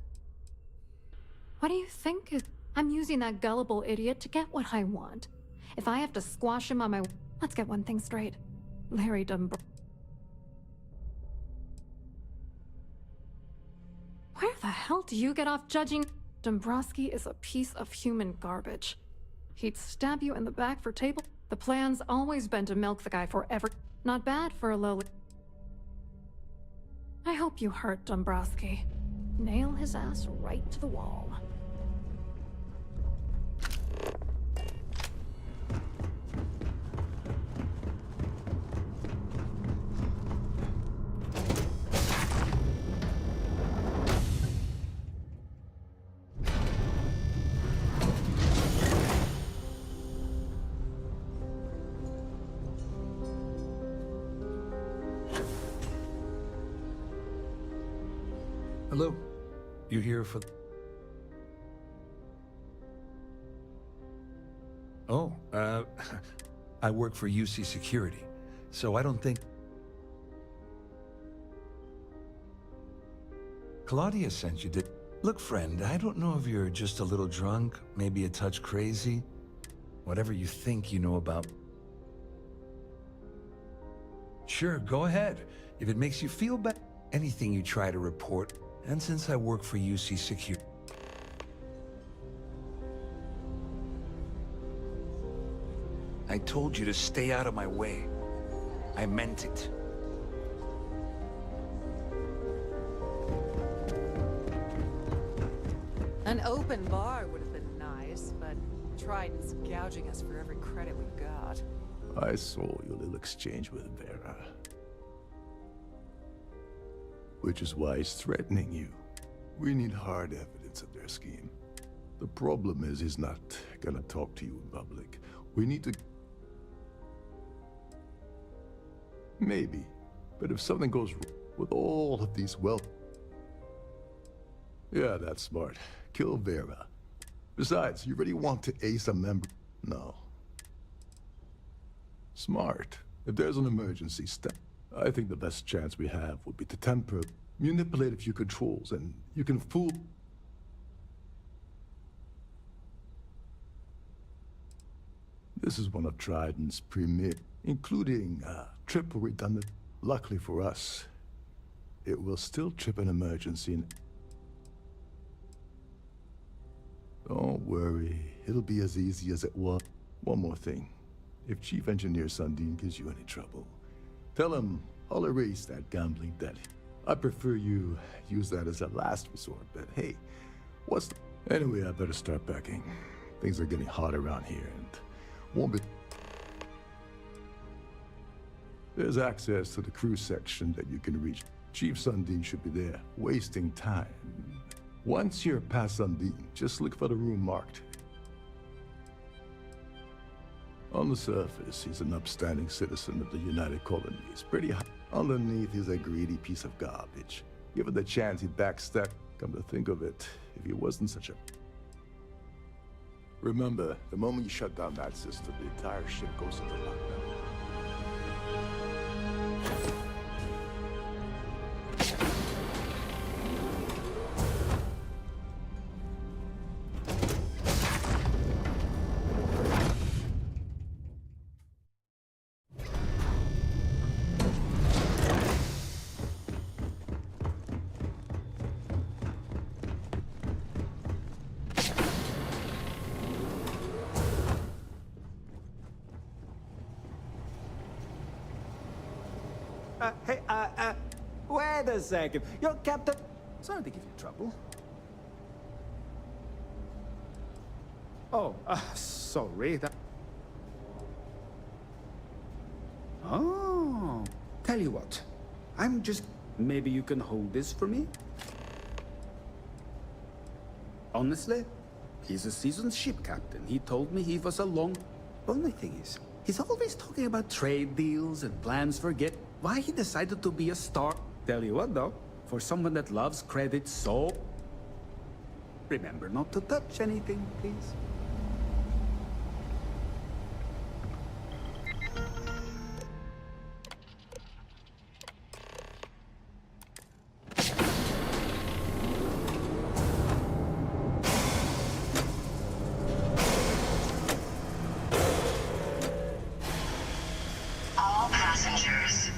Speaker 3: What do you think is... I'm using that gullible idiot to get what I want. If I have to squash him on my... Let's get one thing straight. Larry Where the hell do you get off judging? Dombrowski is a piece of human garbage. He'd stab you in the back for table... The plan's always been to milk the guy forever. Not bad for a lowly... I hope you hurt Dombrowski. Nail his ass right to the wall.
Speaker 5: Hello. You here for... Oh, I work for UC Security, so I don't think... Claudia sent you, did... Look, friend, I don't know if you're just a little drunk, maybe a touch crazy. Whatever you think you know about... Sure, go ahead. If it makes you feel better, anything you try to report... And since I work for UC Security... I told you to stay out of my way. I meant it.
Speaker 13: An open bar would have been nice, but Trident's gouging us for every credit we've got.
Speaker 16: I saw your little exchange with Vera. which is why he's threatening you. We need hard evidence of their scheme. The problem is he's not gonna talk to you in public. We need to... Maybe. But if something goes wrong with all of these Yeah, that's smart. Kill Vera. Besides, you really want to ace a member? No. Smart. If there's an emergency step, I think the best chance we have would be to manipulate a few controls, and you can fool... This is one of Trident's premier, including triple redundant. Luckily for us, it will still trip an emergency and... Don't worry, it'll be as easy as it was. One more thing. If Chief Engineer Sundin gives you any trouble, tell him I'll erase that gambling debt. I prefer you use that as a last resort, but hey, what's the... Anyway, I better start packing. Things are getting hot around here and won't be... There's access to the crew section that you can reach. Chief Sundin should be there, wasting time. Once you're past Sundin, just look for the room marked. On the surface, he's an upstanding citizen of the United Colonies. Pretty high. Underneath, he's a greedy piece of garbage. Given the chance, he'd backstab. Come to think of it, if he wasn't such a... Remember, the moment you shut down that system, the entire ship goes into lockdown.
Speaker 1: Wait a second. Your captain... Sorry to give you trouble. Oh, sorry. Oh, tell you what. I'm just... Maybe you can hold this for me? Honestly, he's a seasoned ship captain. He told me he was a long... Only thing is, he's always talking about trade deals and plans for why he decided to be a star. Tell you what, though, for someone that loves credit so... Remember not to touch anything, please.
Speaker 8: All passengers,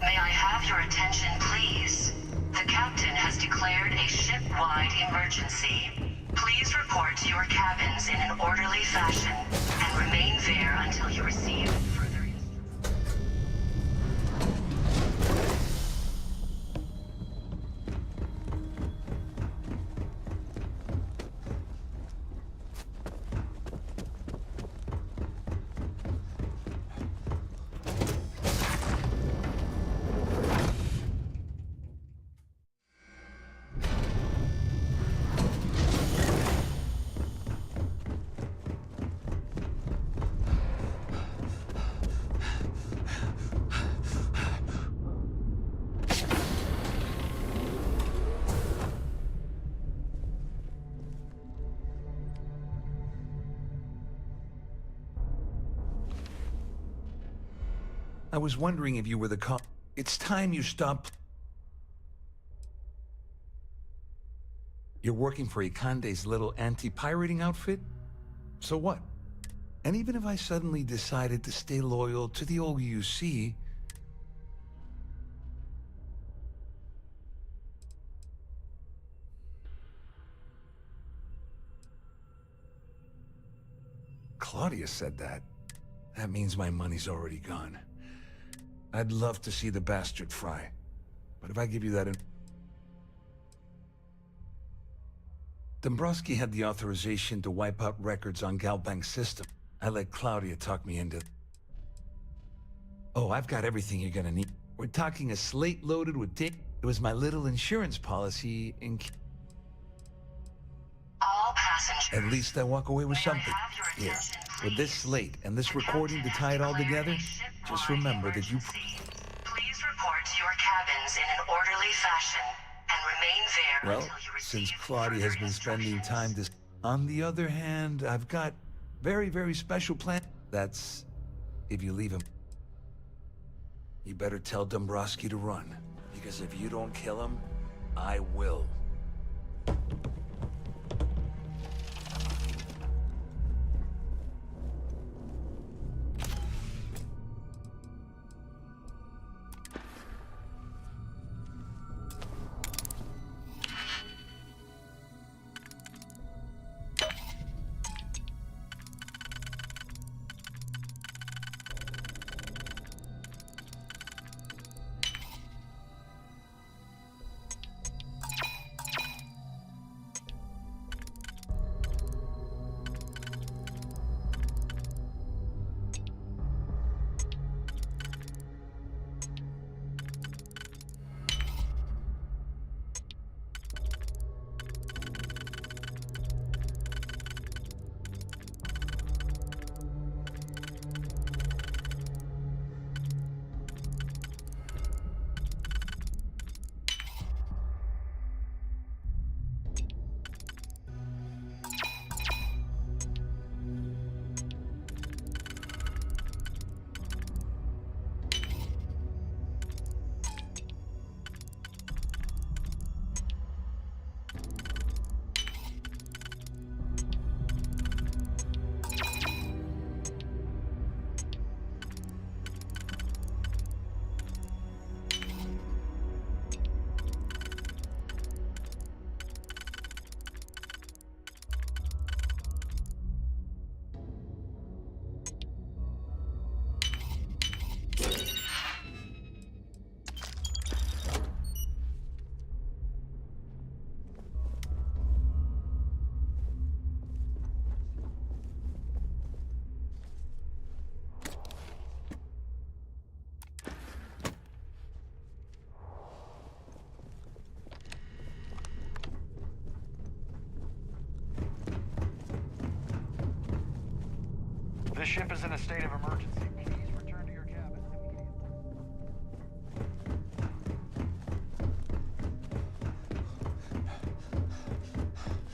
Speaker 8: may I have your attention, please? The captain has declared a ship-wide emergency. Please report to your cabins in an orderly fashion and remain there until you receive further instructions.
Speaker 5: I was wondering if you were the cop. It's time you stopped. You're working for Ikande's little anti-pirating outfit? So what? And even if I suddenly decided to stay loyal to the OUC... Claudia said that. That means my money's already gone. I'd love to see the bastard fry. But if I give you that... Dombrowski had the authorization to wipe out records on Galbank's system. I let Claudia talk me into... Oh, I've got everything you're gonna need. We're talking a slate loaded with It was my little insurance policy in...
Speaker 8: All passengers.
Speaker 5: At least I walk away with something. Here, with this slate and this recording to tie it all together, just remember that you...
Speaker 8: Please report to your cabins in an orderly fashion and remain there
Speaker 5: Well,
Speaker 8: until you receive
Speaker 5: since Claudia has been spending time this... On the other hand, I've got very, very special plan. That's... if you leave him. You better tell Dombrowski to run. Because if you don't kill him, I will.
Speaker 17: This ship is in a state of emergency. Please return to your cabin immediately.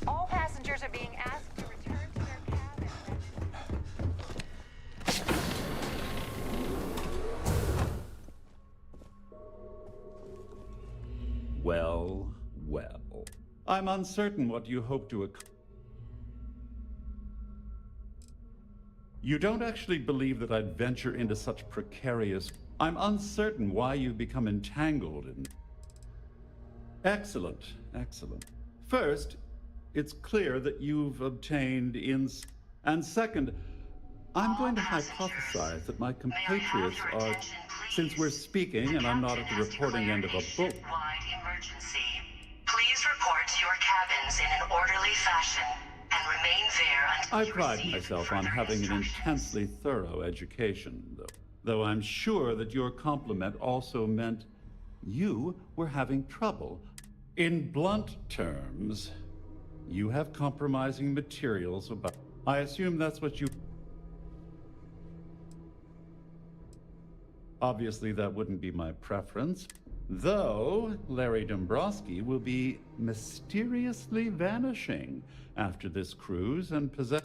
Speaker 4: All passengers are being asked to return to their cabins.
Speaker 7: Well, well. I'm uncertain what you hope to accomplish. You don't actually believe that I'd venture into such precarious... I'm uncertain why you've become entangled in... Excellent, excellent. First, it's clear that you've obtained And second, I'm going to hypothesize that my compatriots are... Since we're speaking and I'm not at the reporting end of a book...
Speaker 8: Wide emergency. Please report to your cabins in an orderly fashion and remain there until
Speaker 7: I
Speaker 8: you
Speaker 7: pride
Speaker 8: receive
Speaker 7: myself on
Speaker 8: further
Speaker 7: having an
Speaker 8: instructions.
Speaker 7: intensely thorough education, though I'm sure that your compliment also meant you were having trouble. In blunt terms, you have compromising materials about... I assume that's what you... Obviously, that wouldn't be my preference, though Larry Dombrowski will be mysteriously vanishing after this cruise and possess...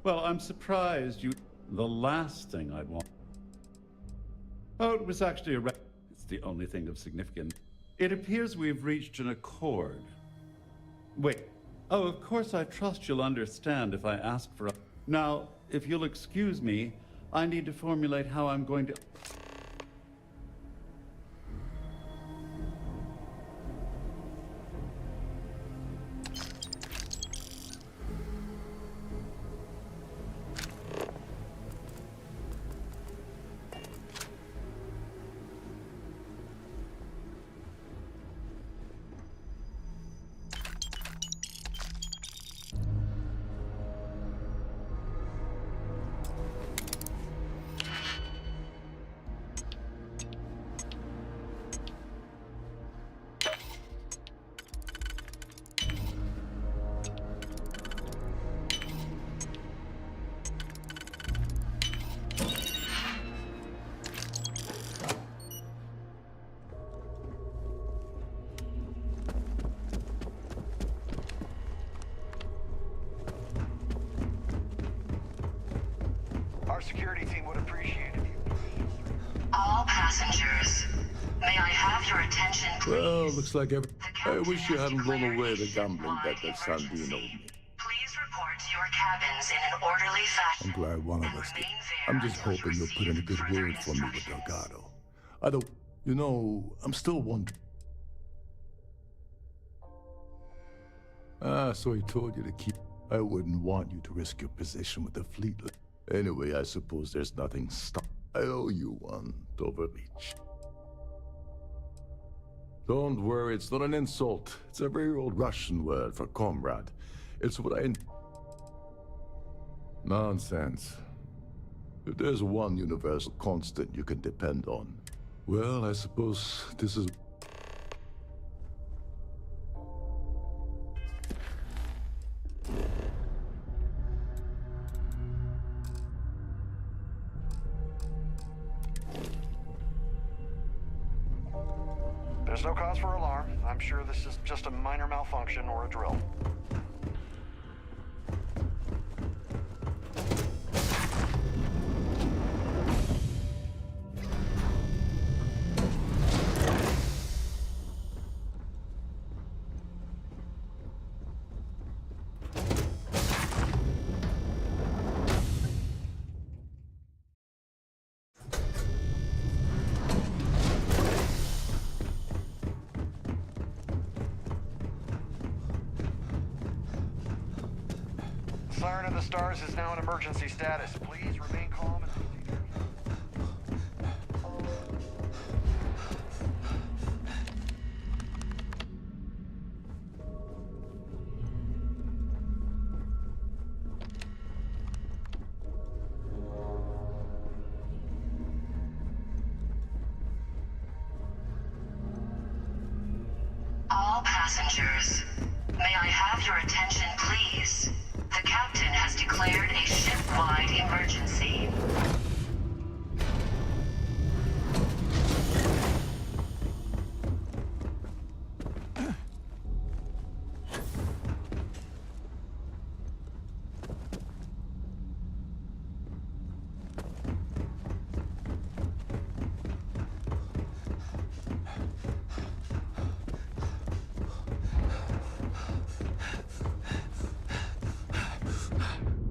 Speaker 7: Well, I'm surprised you... The last thing I'd want... Oh, it was actually a... It's the only thing of significance. It appears we've reached an accord. Wait. Oh, of course I trust you'll understand if I ask for a... Now, if you'll excuse me, I need to formulate how I'm going to...
Speaker 17: Our security team would appreciate it.
Speaker 8: All passengers, may I have your attention, please?
Speaker 16: Well, looks like I wish you hadn't blown away the gambling bet that Sandine owed me.
Speaker 8: Please report to your cabins in an orderly fashion.
Speaker 16: I'm glad one of us did. I'm just hoping you'll put in a good word for me with Delgado. I don't... You know, I'm still wondering... Ah, so he told you to keep... I wouldn't want you to risk your position with the fleet. Anyway, I suppose there's nothing stop. I owe you one, Overreach. Don't worry, it's not an insult. It's a very old Russian word for comrade. It's what I... Nonsense. If there's one universal constant you can depend on, well, I suppose this is...
Speaker 17: There's no cause for alarm. I'm sure this is just a minor malfunction or a drill. Siren of the Stars is now in emergency status. Please remain calm and...
Speaker 8: All passengers, may I have your attention, please? The captain has declared a ship-wide emergency.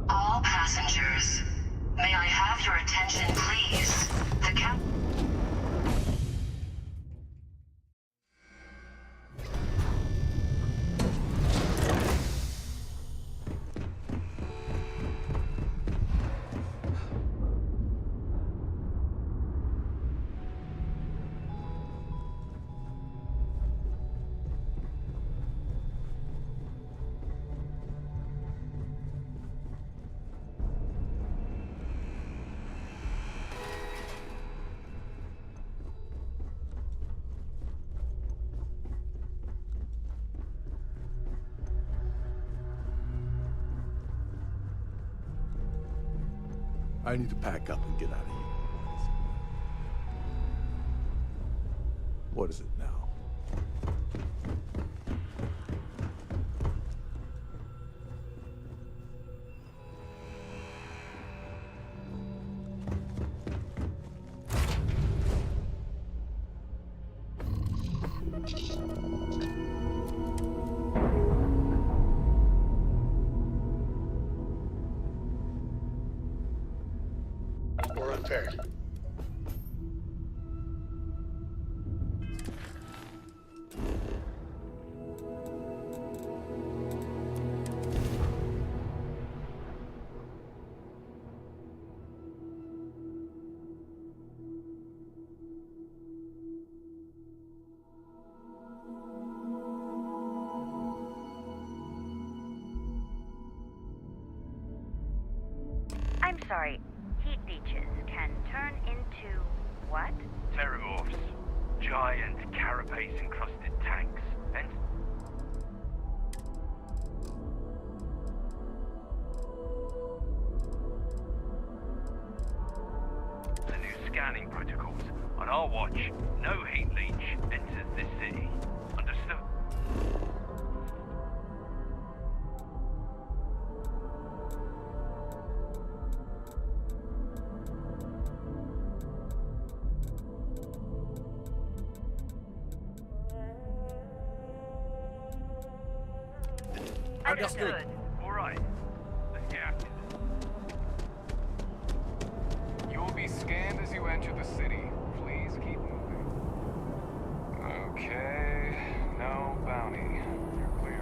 Speaker 8: All passengers, may I have your attention, please? The cap...
Speaker 16: I need to pack up and get out of here. What is it now?
Speaker 11: We're unpaired.
Speaker 4: I'm sorry. Heat leeches can turn into what?
Speaker 10: Terramorphs. Giant carapace-encrusted tanks. And the new scanning protocols. On our watch, no heat leech enters this city. Understood? Understood. All right. Let's get active.
Speaker 12: You will be scanned as you enter the city. Please keep moving. Okay. No bounty. You're clear.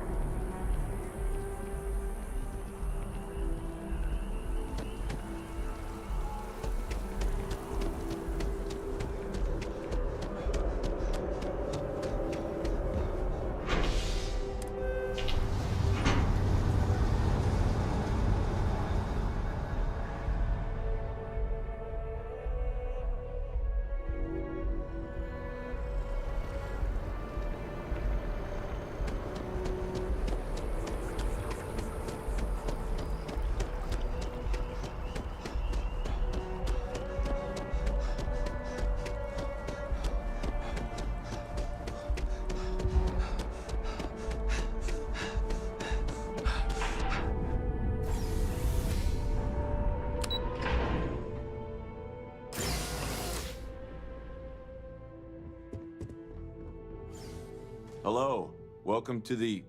Speaker 14: Hello. Welcome to the...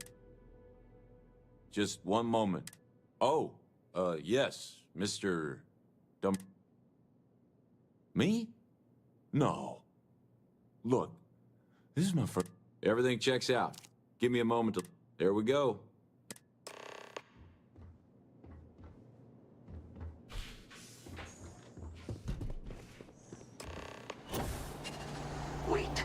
Speaker 14: Just one moment. Oh, yes, Mr. Dumb... Me? No. Look, this is my first... Everything checks out. Give me a moment to... There we go.
Speaker 11: Wait.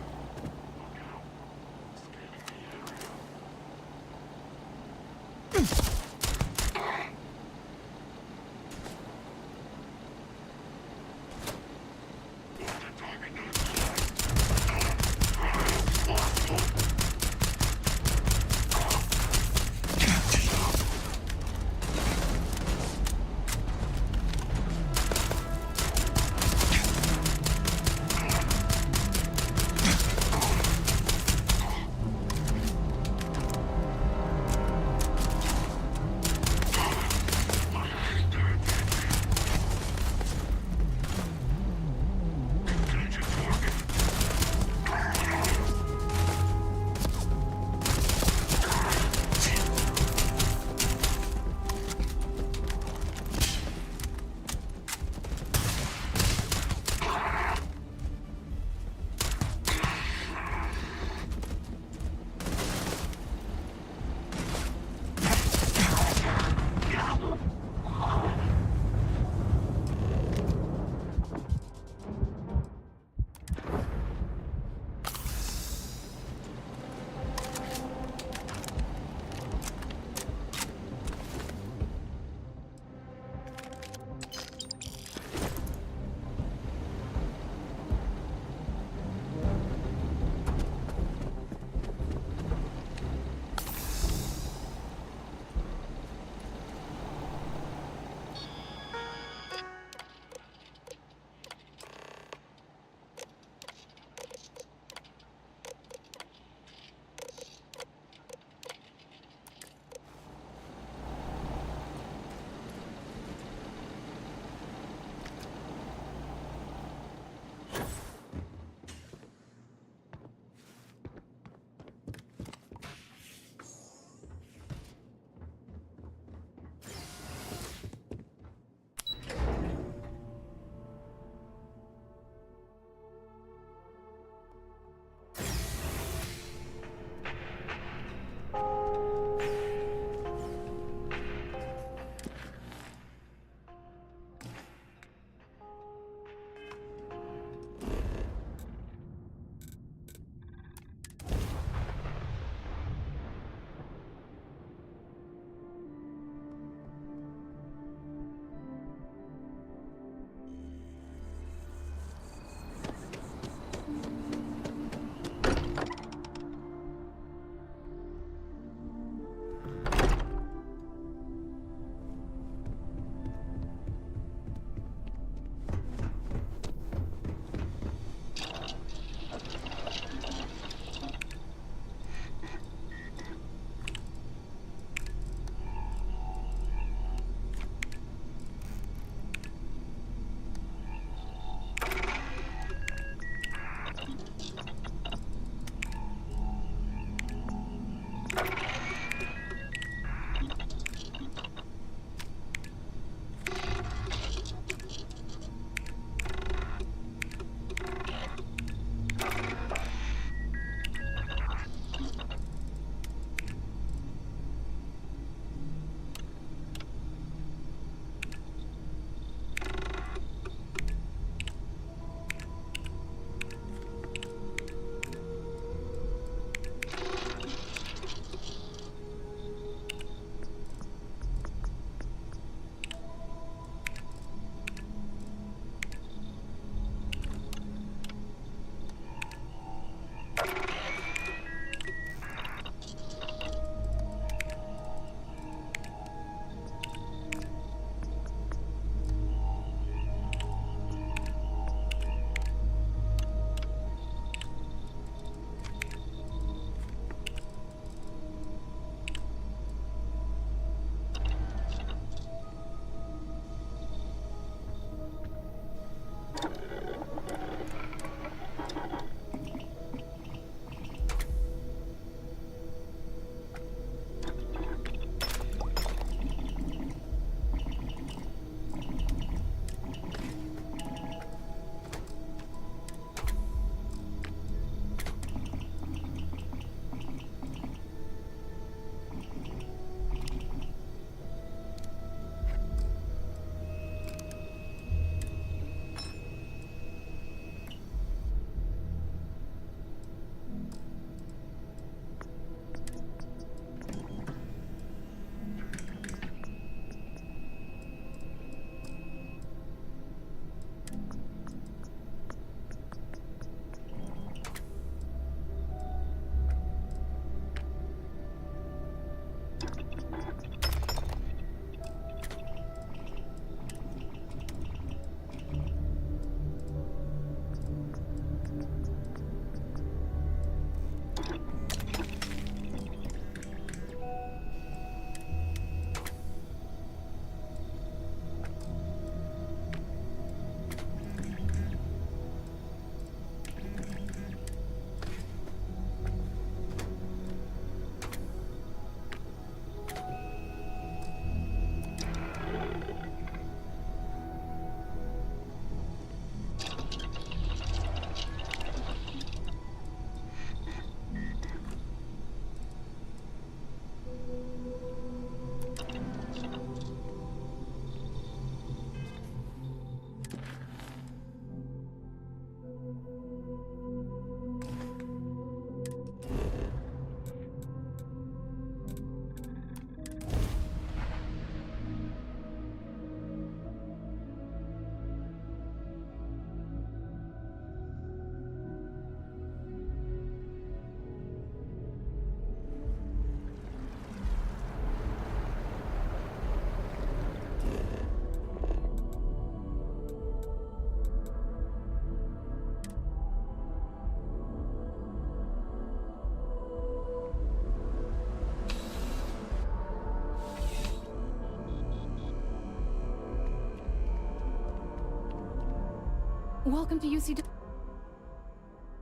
Speaker 3: Welcome to UCW.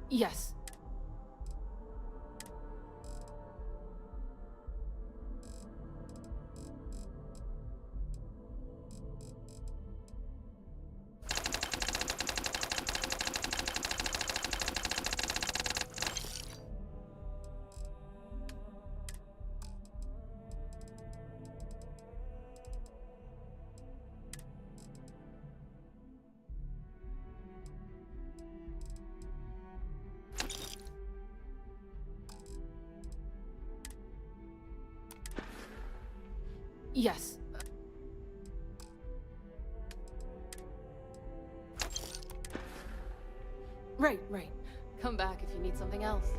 Speaker 3: Yes. Yes. Right. Come back if you need something else.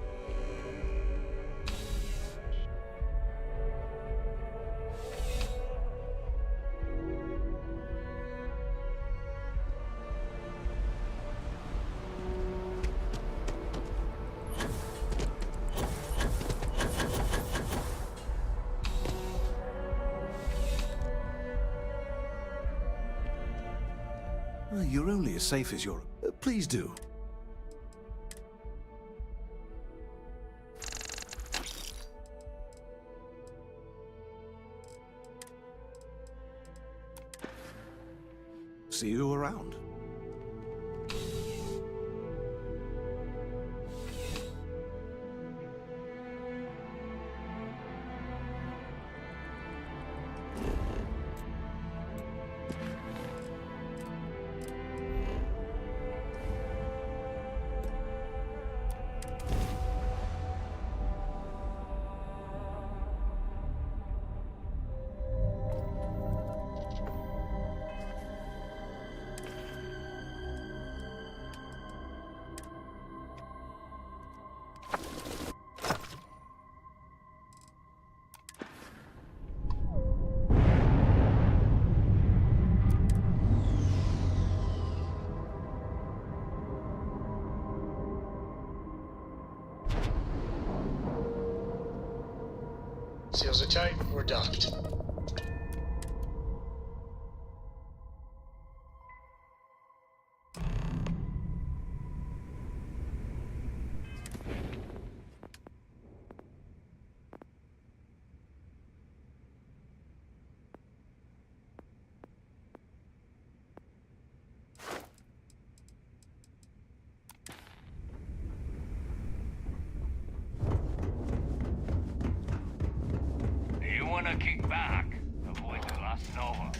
Speaker 2: You're only as safe as your... please do. See you around.
Speaker 6: Seals are tight, we're docked.
Speaker 10: Kick back. Avoid the last Nova.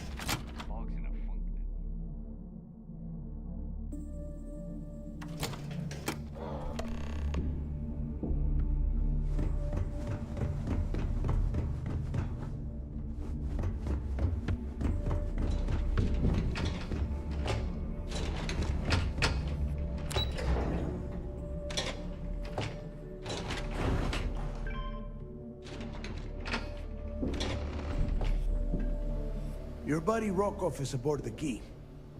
Speaker 10: Fog's in a funk.
Speaker 11: Your buddy Rokov is aboard the Key.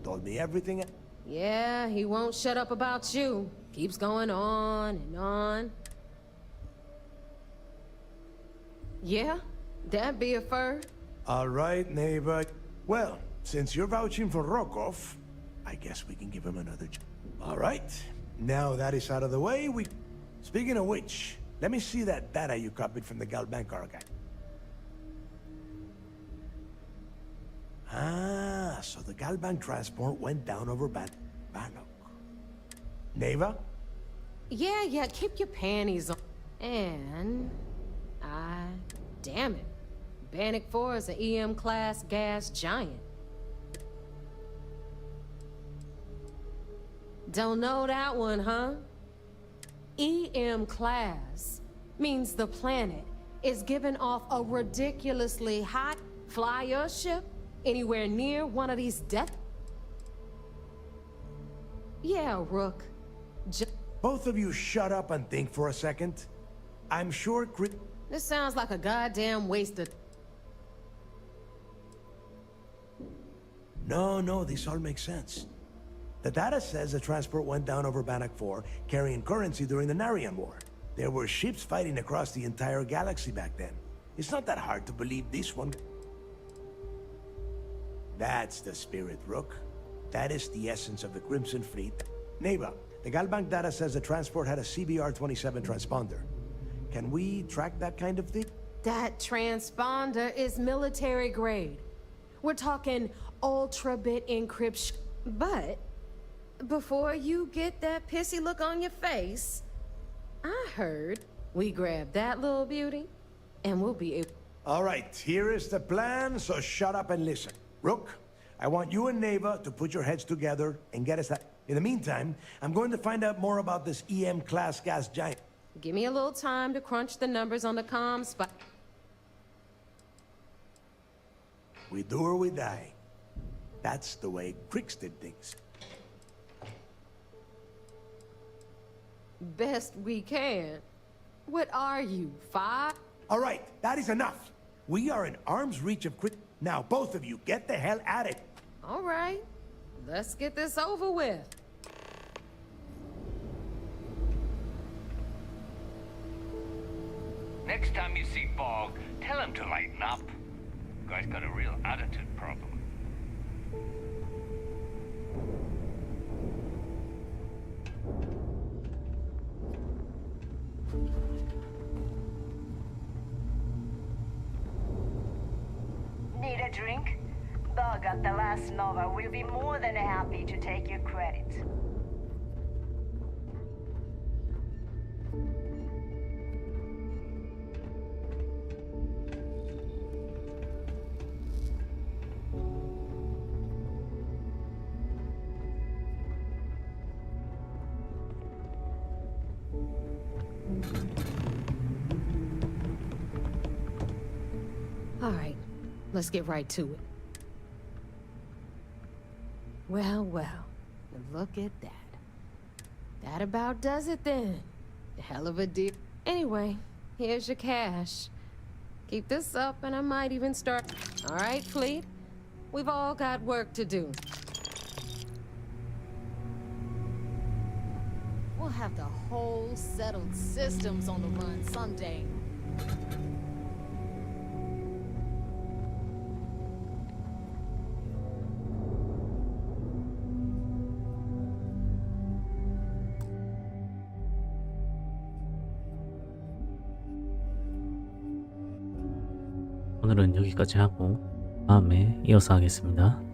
Speaker 11: Told me everything.
Speaker 9: Yeah, he won't shut up about you. Keeps going on and on. Yeah? That be a fur?
Speaker 11: All right, neighbor. Well, since you're vouching for Rokov, I guess we can give him another All right. Now that is out of the way, Speaking of which, let me see that data you copied from the Galbank archive. Ah, so the Galbank transport went down over Bannock. Neva?
Speaker 9: Yeah, keep your panties on. And... damn it. Bannock 4 is an EM-class gas giant. Don't know that one, huh? EM-class means the planet is giving off a ridiculously hot flyer ship anywhere near one of these death... Yeah, Rook.
Speaker 11: Both of you shut up and think for a second. I'm sure
Speaker 9: This sounds like a goddamn waste of...
Speaker 11: No, this all makes sense. The data says the transport went down over Bannock 4, carrying currency during the Narian War. There were ships fighting across the entire galaxy back then. It's not that hard to believe this one. That's the spirit, Rook. That is the essence of the Crimson Fleet. Neighbor, the Galbank data says the transport had a CBR-27 transponder. Can we track that kind of thing?
Speaker 9: That transponder is military grade. We're talking ultra-bit encryption. But before you get that pissy look on your face, I heard we grab that little beauty and we'll be able...
Speaker 11: All right, here is the plan, so shut up and listen. Rook, I want you and Neva to put your heads together and get us that. In the meantime, I'm going to find out more about this EM-class gas giant.
Speaker 9: Give me a little time to crunch the numbers on the comms spot.
Speaker 11: We do or we die. That's the way Crix did things.
Speaker 9: Best we can. What are you, 5?
Speaker 11: All right, that is enough. We are in arm's reach of Crix. Now, both of you, get the hell at it.
Speaker 9: All right, let's get this over with.
Speaker 10: Next time you see Bog, tell him to lighten up. Guy's got a real attitude problem.
Speaker 4: Need a drink? Bug at the last Nova will be more than happy to take your credit.
Speaker 9: All right, let's get right to it. Well, well, look at that. That about does it then. Hell of a deal. Anyway, here's your cash. Keep this up and I might even start... All right, Fleet? We've all got work to do.
Speaker 21: We'll have the whole settled systems on the run someday.
Speaker 15: 오늘은 여기까지 하고 다음에 이어서 하겠습니다.